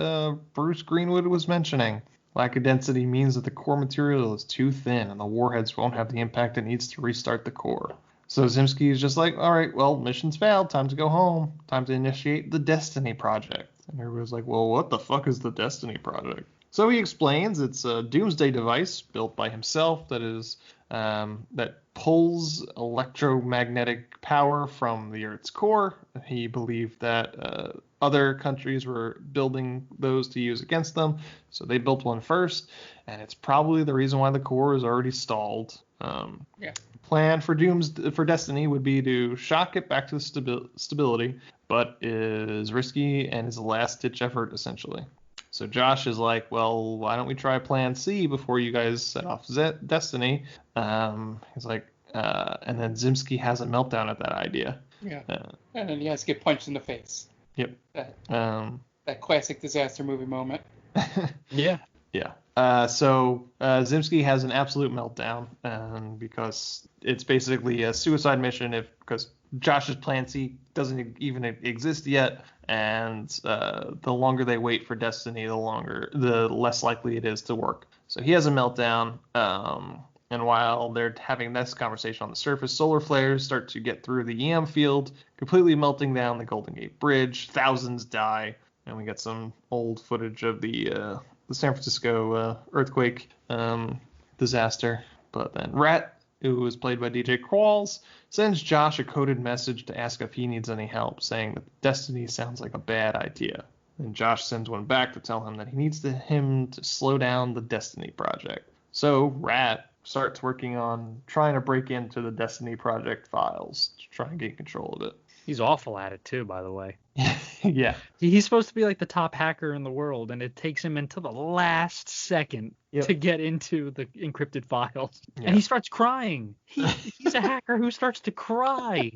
Bruce Greenwood was mentioning. Lack of density means that the core material is too thin, and the warheads won't have the impact it needs to restart the core. So Zimsky is just like, all right, well, mission's failed. Time to go home. Time to initiate the Destiny Project. And everybody's like, well, what the fuck is the Destiny Project? So he explains it's a doomsday device built by himself that pulls electromagnetic power from the Earth's core. He believed that other countries were building those to use against them, so they built one first, and it's probably the reason why the core is already stalled. Plan for Destiny would be to shock it back to stability, but is risky and is a last-ditch effort, essentially. So Josh is like, well, why don't we try Plan C before you guys set off Destiny? He's like, and then Zimsky has a meltdown at that idea.
Yeah, and then he has to get punched in the face.
Yep.
That classic disaster movie moment.
Yeah.
Yeah. So Zimsky has an absolute meltdown because it's basically a suicide mission because Josh's Plan C doesn't even exist yet, and the longer they wait for Destiny, the less likely it is to work. So he has a meltdown, and while they're having this conversation on the surface, solar flares start to get through the EM field, completely melting down the Golden Gate Bridge. Thousands die, and we get some old footage of the San Francisco earthquake disaster. But then Rat, who was played by DJ Qualls, sends Josh a coded message to ask if he needs any help, saying that Destiny sounds like a bad idea. And Josh sends one back to tell him that he needs him to slow down the Destiny Project. So Rat starts working on trying to break into the Destiny Project files to try and get control of it.
He's awful at it too, by the way.
Yeah.
He's supposed to be like the top hacker in the world, and it takes him until the last second to get into the encrypted files. Yeah. And he starts crying. He's a hacker who starts to cry.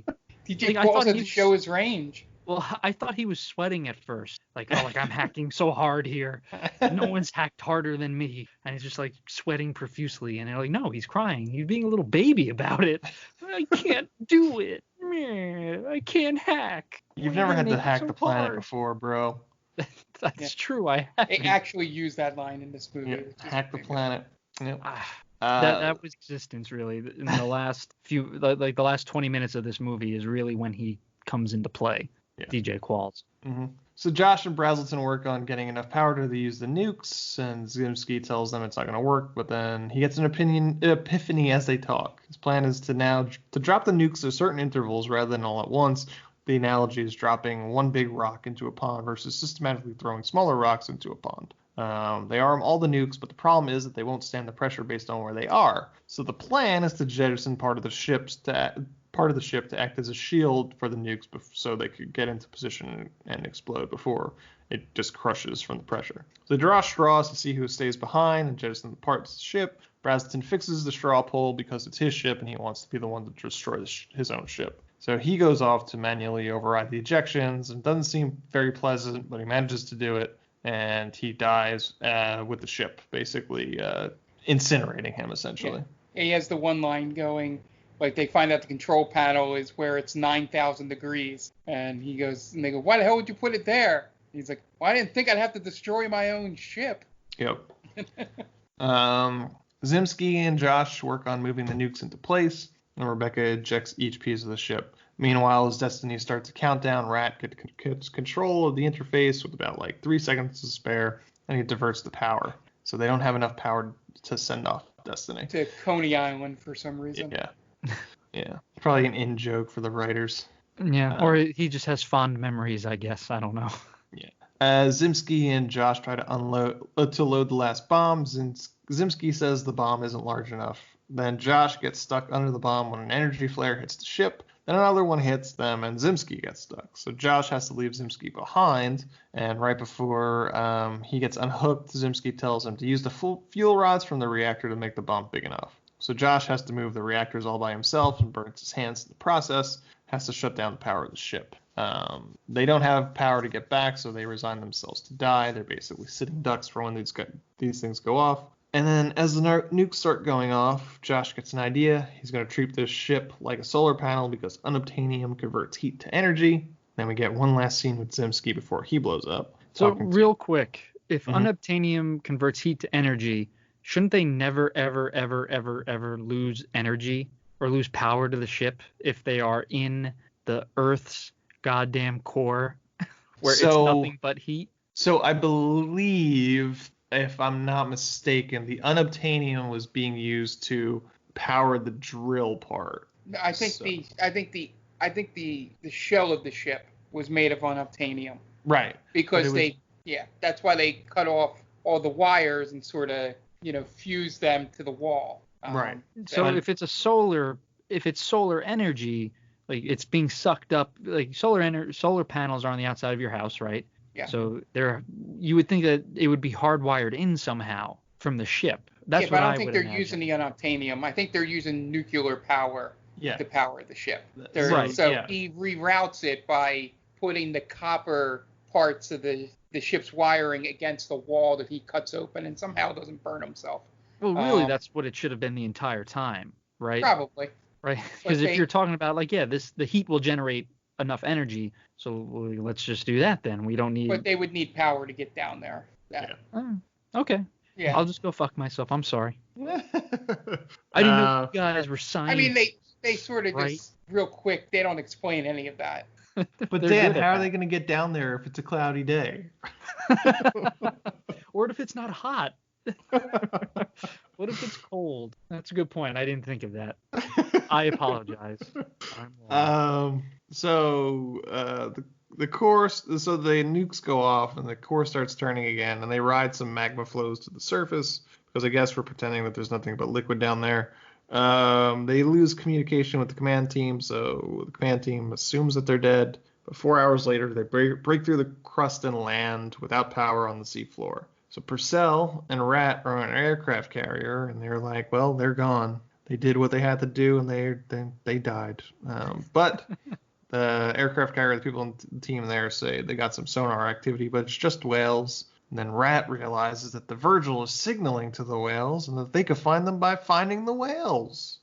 DJ Qualls had to show his range.
Well, I thought he was sweating at first. Like, I'm hacking so hard here. No one's hacked harder than me. And he's just like sweating profusely. And they're like, no, he's crying. He's being a little baby about it. I can't do it. I can't hack.
You've never had to hack the planet before, bro.
That's true. I
They actually use that line in this movie.
Yeah, hack the planet. Yep.
That was existence, really. In the last the last 20 minutes of this movie is really when he comes into play. Yeah. DJ Qualls.
Mm-hmm. So Josh and Brazelton work on getting enough power to use the nukes, and Zimsky tells them it's not going to work, but then he gets an epiphany as they talk. His plan is to drop the nukes at certain intervals rather than all at once. The analogy is dropping one big rock into a pond versus systematically throwing smaller rocks into a pond. They arm all the nukes, but the problem is that they won't stand the pressure based on where they are. So the plan is to jettison part of the ship to act as a shield for the nukes so they could get into position and explode before it just crushes from the pressure. So they draw straws to see who stays behind and jettison the parts of the ship. Brazelton fixes the straw pull because it's his ship and he wants to be the one to destroy his own ship. So he goes off to manually override the ejections, and doesn't seem very pleasant, but he manages to do it, and he dies with the ship, basically incinerating him, essentially.
Yeah. He has the one line going, like, they find out the control panel is where it's 9,000 degrees, and they go, why the hell would you put it there? And he's like, well, I didn't think I'd have to destroy my own ship.
Yep. Zimsky and Josh work on moving the nukes into place, and Rebecca ejects each piece of the ship. Meanwhile, as Destiny starts a countdown, Rat gets control of the interface with about 3 seconds to spare, and he diverts the power. So they don't have enough power to send off Destiny.
To Coney Island for some reason.
Yeah. Yeah. Probably an in-joke for the writers.
Yeah, or he just has fond memories, I guess. I don't know.
Yeah. Zimsky and Josh try to load the last bomb. Zimsky says the bomb isn't large enough Then Josh gets stuck under the bomb when an energy flare hits the ship. Then another one hits them, and Zimski gets stuck. So Josh has to leave Zimski behind, and right before he gets unhooked, Zimski tells him to use the full fuel rods from the reactor to make the bomb big enough. So Josh has to move the reactors all by himself and burns his hands in the process, has to shut down the power of the ship. They don't have power to get back, so they resign themselves to die. They're basically sitting ducks for when these things go off. And then as the nukes start going off, Josh gets an idea. He's going to treat this ship like a solar panel because unobtainium converts heat to energy. Then we get one last scene with Zimski before he blows up.
So real quick, if unobtainium converts heat to energy, shouldn't they never, ever, ever, ever, ever lose energy or lose power to the ship if they are in the Earth's goddamn core where it's nothing but heat?
So I believe, if I'm not mistaken, the unobtainium was being used to power the drill part.
I think the shell of the ship was made of unobtainium.
Right.
Because that's why they cut off all the wires and sort of, fuse them to the wall.
Right.
So if it's solar energy, like it's being sucked up, like solar panels are on the outside of your house, right?
Yeah.
So you would think that it would be hardwired in somehow from the ship. That's what I would imagine.
I don't think they're using the unobtainium. I think they're using nuclear power to power the ship.
Right.
So he reroutes it by putting the copper parts of the ship's wiring against the wall that he cuts open and somehow doesn't burn himself.
Well, really, that's what it should have been the entire time, right?
Probably.
Right. Because if you're talking about the heat will generate enough energy, so let's just do that then. We don't need.
But they would need power to get down there.
Okay.
Yeah.
I'll just go fuck myself. I'm sorry. I didn't know you guys were science.
I mean, they sort of just real quick. They don't explain any of that.
But Dan, how are they going to get down there if it's a cloudy day?
Or if it's not hot? What if it's cold? That's a good point. I didn't think of that. I apologize.
So the core, so the nukes go off and the core starts turning again, and they ride some magma flows to the surface because I guess we're pretending that there's nothing but liquid down there. They lose communication with the command team, so the command team assumes that they're dead. But 4 hours later, they break through the crust and land without power on the seafloor. So Purcell and Rat are on an aircraft carrier, and they're like, well, they're gone. They did what they had to do, and they died. But the aircraft carrier, the people on the team there say they got some sonar activity, but it's just whales. And then Rat realizes that the Virgil is signaling to the whales, and that they could find them by finding the whales.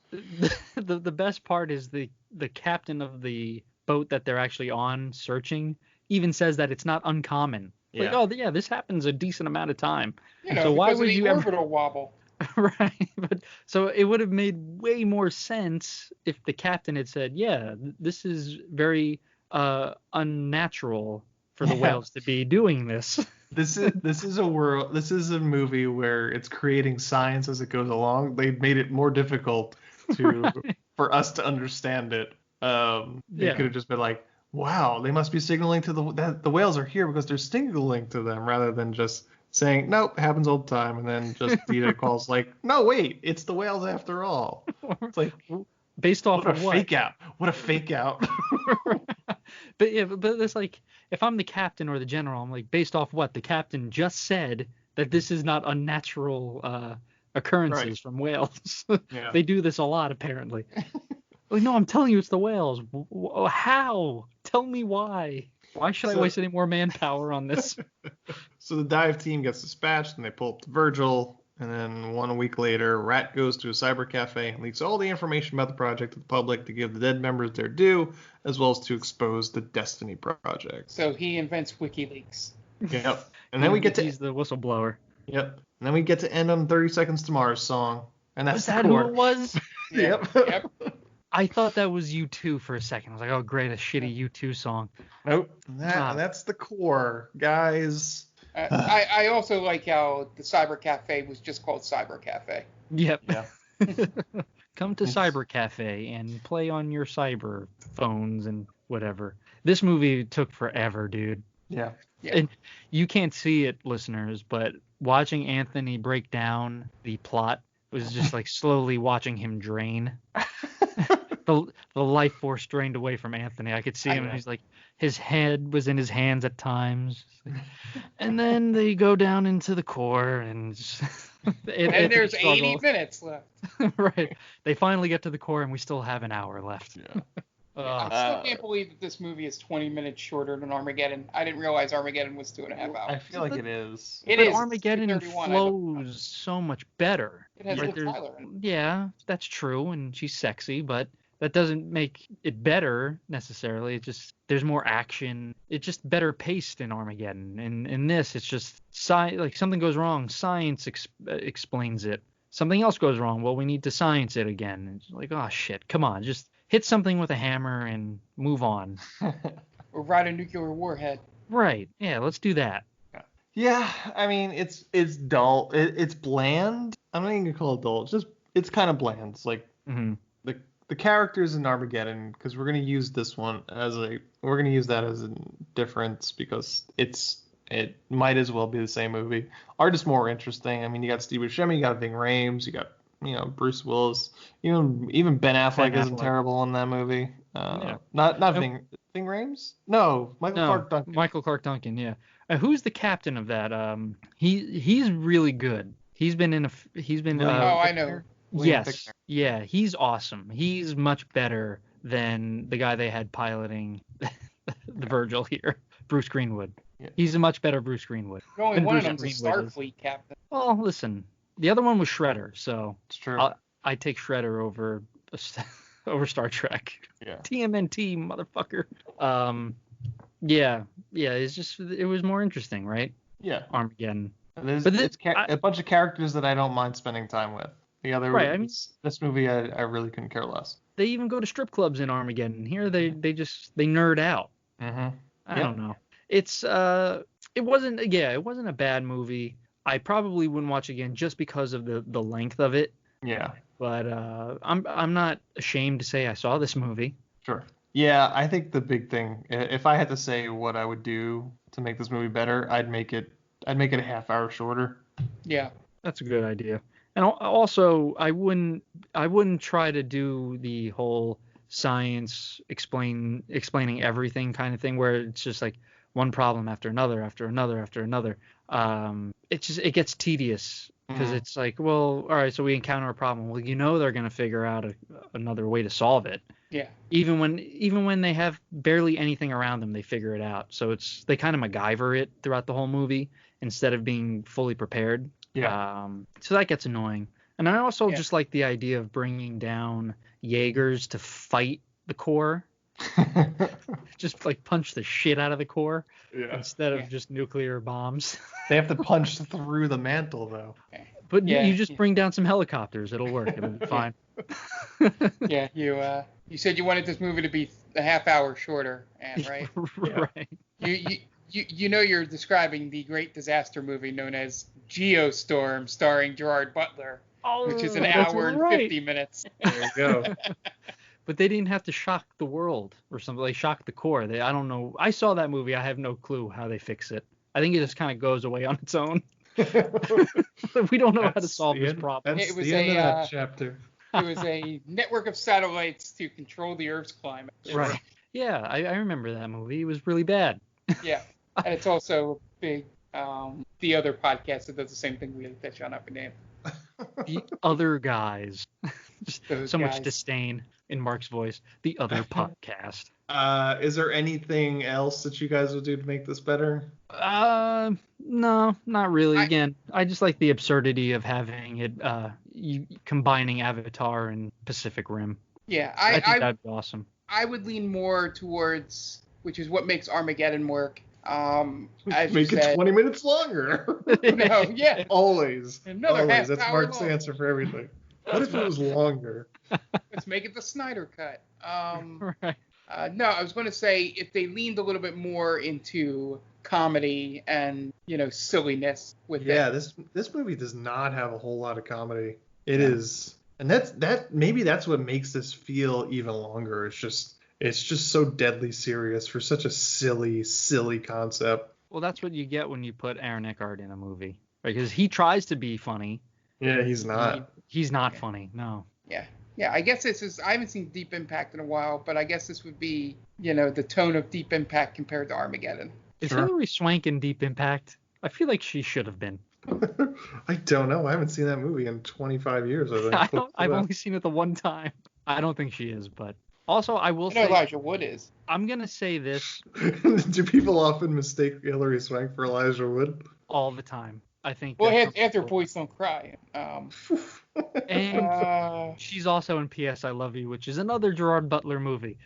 The best part is the captain of the boat that they're actually on searching even says that it's not uncommon.
Yeah.
Like, this happens a decent amount of time.
So why would you orbital wobble?
Right. But so it would have made way more sense if the captain had said, this is very unnatural for the whales to be doing this.
This is a movie where it's creating science as it goes along. They made it more difficult for us to understand it. They could have just been like, wow, they must be signaling to the whales are here because they're signaling to them, rather than just saying, nope, happens all the time, and then just Dita calls like, no, wait, it's the whales after all. It's like,
based off of what?
Fake out. What a fake out.
But it's like, if I'm the captain or the general, I'm like, based off what? The captain just said that this is not unnatural occurrences from whales.
Yeah.
They do this a lot, apparently. Like, no, I'm telling you, it's the whales. How? Tell me why. Why should I waste any more manpower on this?
So the dive team gets dispatched, and they pull up the Virgil. And then 1 week later, Rat goes to a cyber cafe and leaks all the information about the project to the public to give the dead members their due, as well as to expose the Destiny project.
So he invents WikiLeaks.
Yep. And then we get to...
He's the whistleblower.
Yep. And then we get to end on 30 Seconds to Mars song. And that's
Was that who it was?
Yep.
I thought that was U2 for a second. I was like, oh, great, a shitty U2 song.
Nope. That's the core, guys.
I also like how the Cyber Cafe was just called Cyber Cafe.
Yep.
Yeah.
Come to Cyber Cafe and play on your cyber phones and whatever. This movie took forever, dude.
Yeah.
And you can't see it, listeners, but watching Anthony break down the plot was just like slowly watching him drain. The life force drained away from Anthony. I could see him. He's like, his head was in his hands at times. And then they go down into the core, and
there's 80 minutes left.
Right. They finally get to the core, and we still have an hour left.
Yeah. I still can't believe that this movie is 20 minutes shorter than Armageddon. I didn't realize Armageddon was 2.5 hours.
I feel like it is.
It is.
Armageddon flows so much better.
It has Liv Tyler in it.
Yeah, that's true, and she's sexy, but that doesn't make it better necessarily. It just, there's more action. It's just better paced in Armageddon. And in this, it's just like something goes wrong, science explains it. Something else goes wrong. Well, we need to science it again. It's like, oh shit, come on, just hit something with a hammer and move on.
Or ride a nuclear warhead.
Right. Yeah, let's do that.
Yeah, I mean, it's dull. It's bland. I'm not even gonna call it dull. It's kind of bland. It's like the characters in Armageddon, because we're gonna use that as a difference, because it might as well be the same movie. Are just more interesting. I mean, you got Steve Buscemi, you got Ving Rhames, you got Bruce Willis. Even Ben Affleck isn't terrible in that movie. Not Ving Rhames? No, Clark Duncan.
Michael Clark Duncan, yeah. Who's the captain of that? He's really good. He's been
I know.
Yes. Yeah, he's awesome. He's much better than the guy they had piloting the Virgil here, Bruce Greenwood. Yeah. He's a much better Bruce Greenwood.
The only one of them's a Starfleet captain.
Well, listen, the other one was Shredder, so
it's true.
I take Shredder over Star Trek.
Yeah.
TMNT, motherfucker. Yeah. It was more interesting, right?
Yeah.
Armageddon.
It's a bunch of characters that I don't mind spending time with. The other, right? I mean, this movie, I really couldn't care less.
They even go to strip clubs in Armageddon. Here, they nerd out.
Mm-hmm.
I don't know. It wasn't a bad movie. I probably wouldn't watch again just because of the length of it.
Yeah.
But I'm not ashamed to say I saw this movie.
Sure. Yeah, I think the big thing, if I had to say what I would do to make this movie better, I'd make it a half hour shorter.
Yeah.
That's a good idea. And also, I wouldn't try to do the whole science explaining everything kind of thing, where it's just like one problem after another after another after another. It gets tedious, because it's like, well, all right, so we encounter a problem. Well, they're going to figure out another way to solve it.
Yeah.
Even when they have barely anything around them, they figure it out. So they kind of MacGyver it throughout the whole movie instead of being fully prepared.
Yeah.
So that gets annoying. And I also just like the idea of bringing down Jaegers to fight the core. Just like punch the shit out of the core instead of just nuclear bombs.
They have to punch through the mantle, though.
But you just bring down some helicopters. It'll work. It'll be fine.
Yeah, you said you wanted this movie to be a half hour shorter, and right?
Right.
You're describing the great disaster movie known as Geostorm, starring Gerard Butler, which is an hour and 50 minutes.
There you go.
But they didn't have to shock the world or something. They shocked the core. I don't know. I saw that movie. I have no clue how they fix it. I think it just kind of goes away on its own. We don't know how to solve this problem.
That's the end of that chapter.
It was a network of satellites to control the Earth's climate.
Right. Yeah, I remember that movie. It was really bad.
Yeah, and it's also big. The other podcast that does the same thing that John up and name.
The other guys. Just so
guys.
Much disdain in Mark's voice. The other podcast.
Is there anything else that you guys would do to make this better?
No, not really. Again, I just like the absurdity of having it combining Avatar and Pacific Rim.
Yeah,
I think that'd be awesome.
I would lean more towards, which is what makes Armageddon work. As
Make it 20 minutes longer.
No, yeah.
Always.
Another
Always.
half
That's
hour
Mark's
long.
answer for everything. What if it was longer?
Let's make it the Snyder cut.
Right.
No, I was going to say if they leaned a little bit more into comedy and silliness with it.
Yeah, this movie does not have a whole lot of comedy. It is, and maybe that's what makes this feel even longer. It's just so deadly serious for such a silly concept.
Well, that's what you get when you put Aaron Eckhart in a movie, right? Because he tries to be funny,
Yeah, he's not.
He's not funny. No.
Yeah. Yeah, I guess this is. I haven't seen Deep Impact in a while, but I guess this would be, the tone of Deep Impact compared to Armageddon.
Is Hillary Swank in Deep Impact? I feel like she should have been.
I don't know. I haven't seen that movie in 25 years.
I've only seen it the one time. I don't think she is, but also I will say
Elijah Wood is.
I'm gonna say this.
Do people often mistake Hillary Swank for Elijah Wood?
All the time. I think.
Well, after Boys Don't Cry.
And she's also in P.S. I Love You, which is another Gerard Butler movie.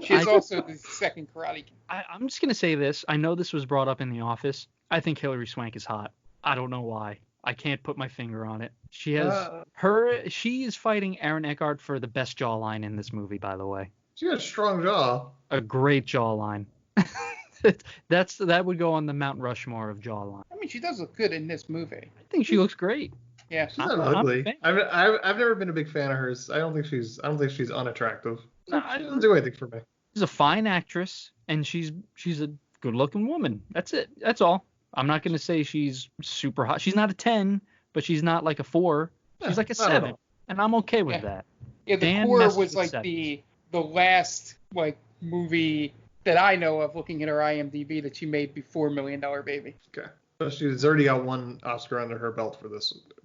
She's also the second Karate Kid.
I'm just going to say this. I know this was brought up in The Office. I think Hillary Swank is hot. I don't know why. I can't put my finger on it. She is fighting Aaron Eckhart for the best jawline in this movie, by the way.
She got a strong jaw.
A great jawline. That would go on the Mount Rushmore of jawline.
I mean, she does look good in this movie.
I think she looks great.
Yeah,
she's not ugly. I've never been a big fan of hers. I don't think she's unattractive.
No,
she doesn't do anything for me.
She's a fine actress, and she's a good-looking woman. That's it. That's all. I'm not gonna say she's super hot. She's not a 10, but she's not like a 4. She's like a 7, and I'm okay with that.
Yeah, The Core was like the last movie that I know of, looking at her IMDb, that she made before $1 Million Baby.
Okay. So she's already got one Oscar under her belt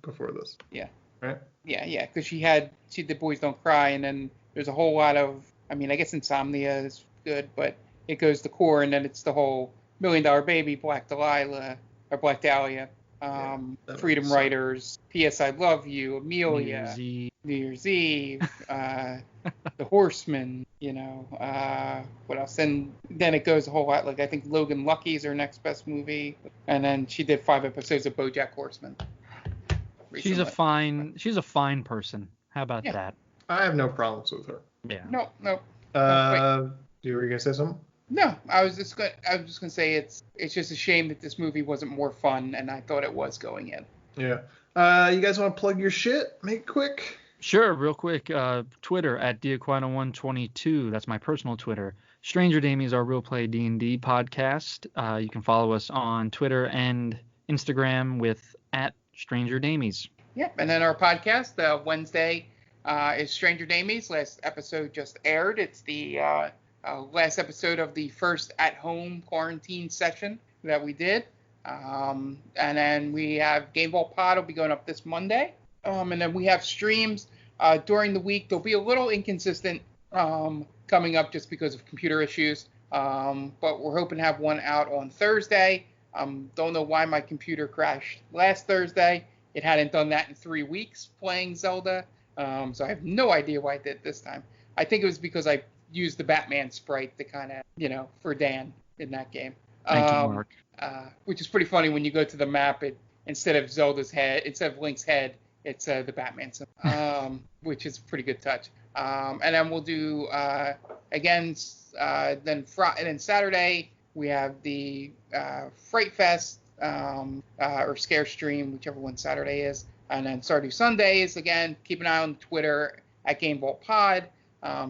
before this.
Yeah.
Right?
Yeah, because she did Boys Don't Cry, and then there's a whole lot of, I guess Insomnia is good, but it goes The Core, and then it's the whole $1 Million Baby, Black Dahlia, Freedom Writers, P.S. I Love You, Amelia, New Year's Eve, The Horseman, what else? And then it goes a whole lot, I think Logan Lucky is her next best movie, and then she did 5 episodes of BoJack Horseman.
She's a fine person. How about that?
I have no problems with her.
Yeah.
No.
You were gonna say something?
No, I was just gonna say it's just a shame that this movie wasn't more fun, and I thought it was going in.
Yeah. You guys want to plug your shit? Make it quick.
Sure, real quick. Twitter at Diaquino122. That's my personal Twitter. Stranger Damie is our Real Play D&D podcast. You can follow us on Twitter and Instagram with @StrangerDamies.
Yep, and then our podcast, Wednesday, is Stranger Damie's. Last episode just aired. It's the last episode of the first at-home quarantine session that we did. And then we have Game Vault Pod will be going up this Monday. And then we have streams during the week. They'll be a little inconsistent coming up just because of computer issues. But we're hoping to have one out on Thursday. Don't know why my computer crashed last Thursday. It hadn't done that in 3 weeks playing Zelda. So I have no idea why it did this time. I think it was because I used the Batman sprite to kind of, for Dan in that game.
Thank you, Mark.
Which is pretty funny when you go to the map. Instead of Link's head, it's the Batman symbol, which is a pretty good touch. And then we'll do then Saturday we have the Fright Fest or Scare Stream, whichever one Saturday is. And then Sundays, again, keep an eye on Twitter at Game Vault Pod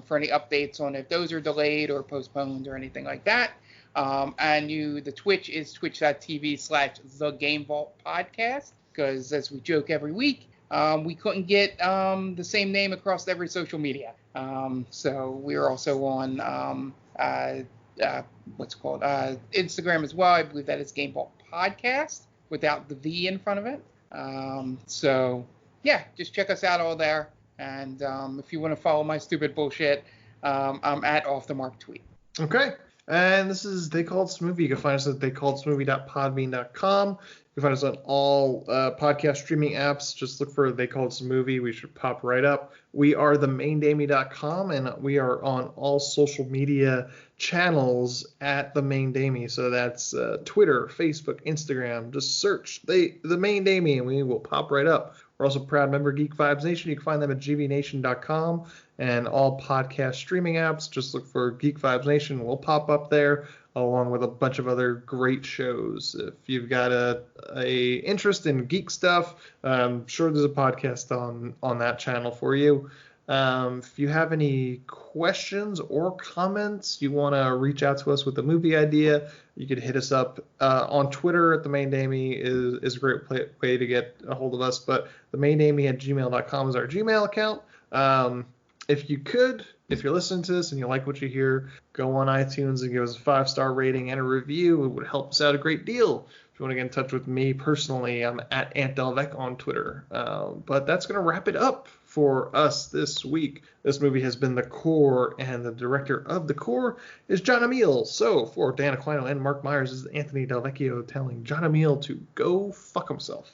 for any updates on if those are delayed or postponed or anything like that. And the Twitch is twitch.tv/The Game Vault Podcast, because as we joke every week, we couldn't get the same name across every social media. So we're also on Instagram as well. I believe that is Game Vault Podcast without the V in front of it. So yeah, just check us out all there. And if you want to follow my stupid bullshit, I'm at Off the Mark Tweet.
Okay. And this is They Called This Movie. You can find us at theycalledthismovie.podbean.com. You can find us on all podcast streaming apps. Just look for They Called This Movie. We should pop right up. We are themaindamie.com, and we are on all social media channels at The Main Damie. So that's Twitter, Facebook, Instagram. Just search The Main Damie, and we will pop right up. We're also a proud member of Geek Vibes Nation. You can find them at gvnation.com and all podcast streaming apps. Just look for Geek Vibes Nation. We'll pop up there along with a bunch of other great shows. If you've got a interest in geek stuff, I'm sure there's a podcast on that channel for you. If you have any questions or comments, you want to reach out to us with a movie idea, you could hit us up on Twitter at the main Damie is a great way to get a hold of us. But the main Damie at gmail.com is our Gmail account. If you're listening to this and you like what you hear, go on iTunes and give us a 5-star rating and a review. It would help us out a great deal. If you want to get in touch with me personally, I'm at AntDelvec on Twitter. But that's going to wrap it up for us this week. This movie has been The Core, and the director of The Core is John Emile. So for Dan Aquino and Mark Myers, this is Anthony Delvecchio telling John Emile to go fuck himself.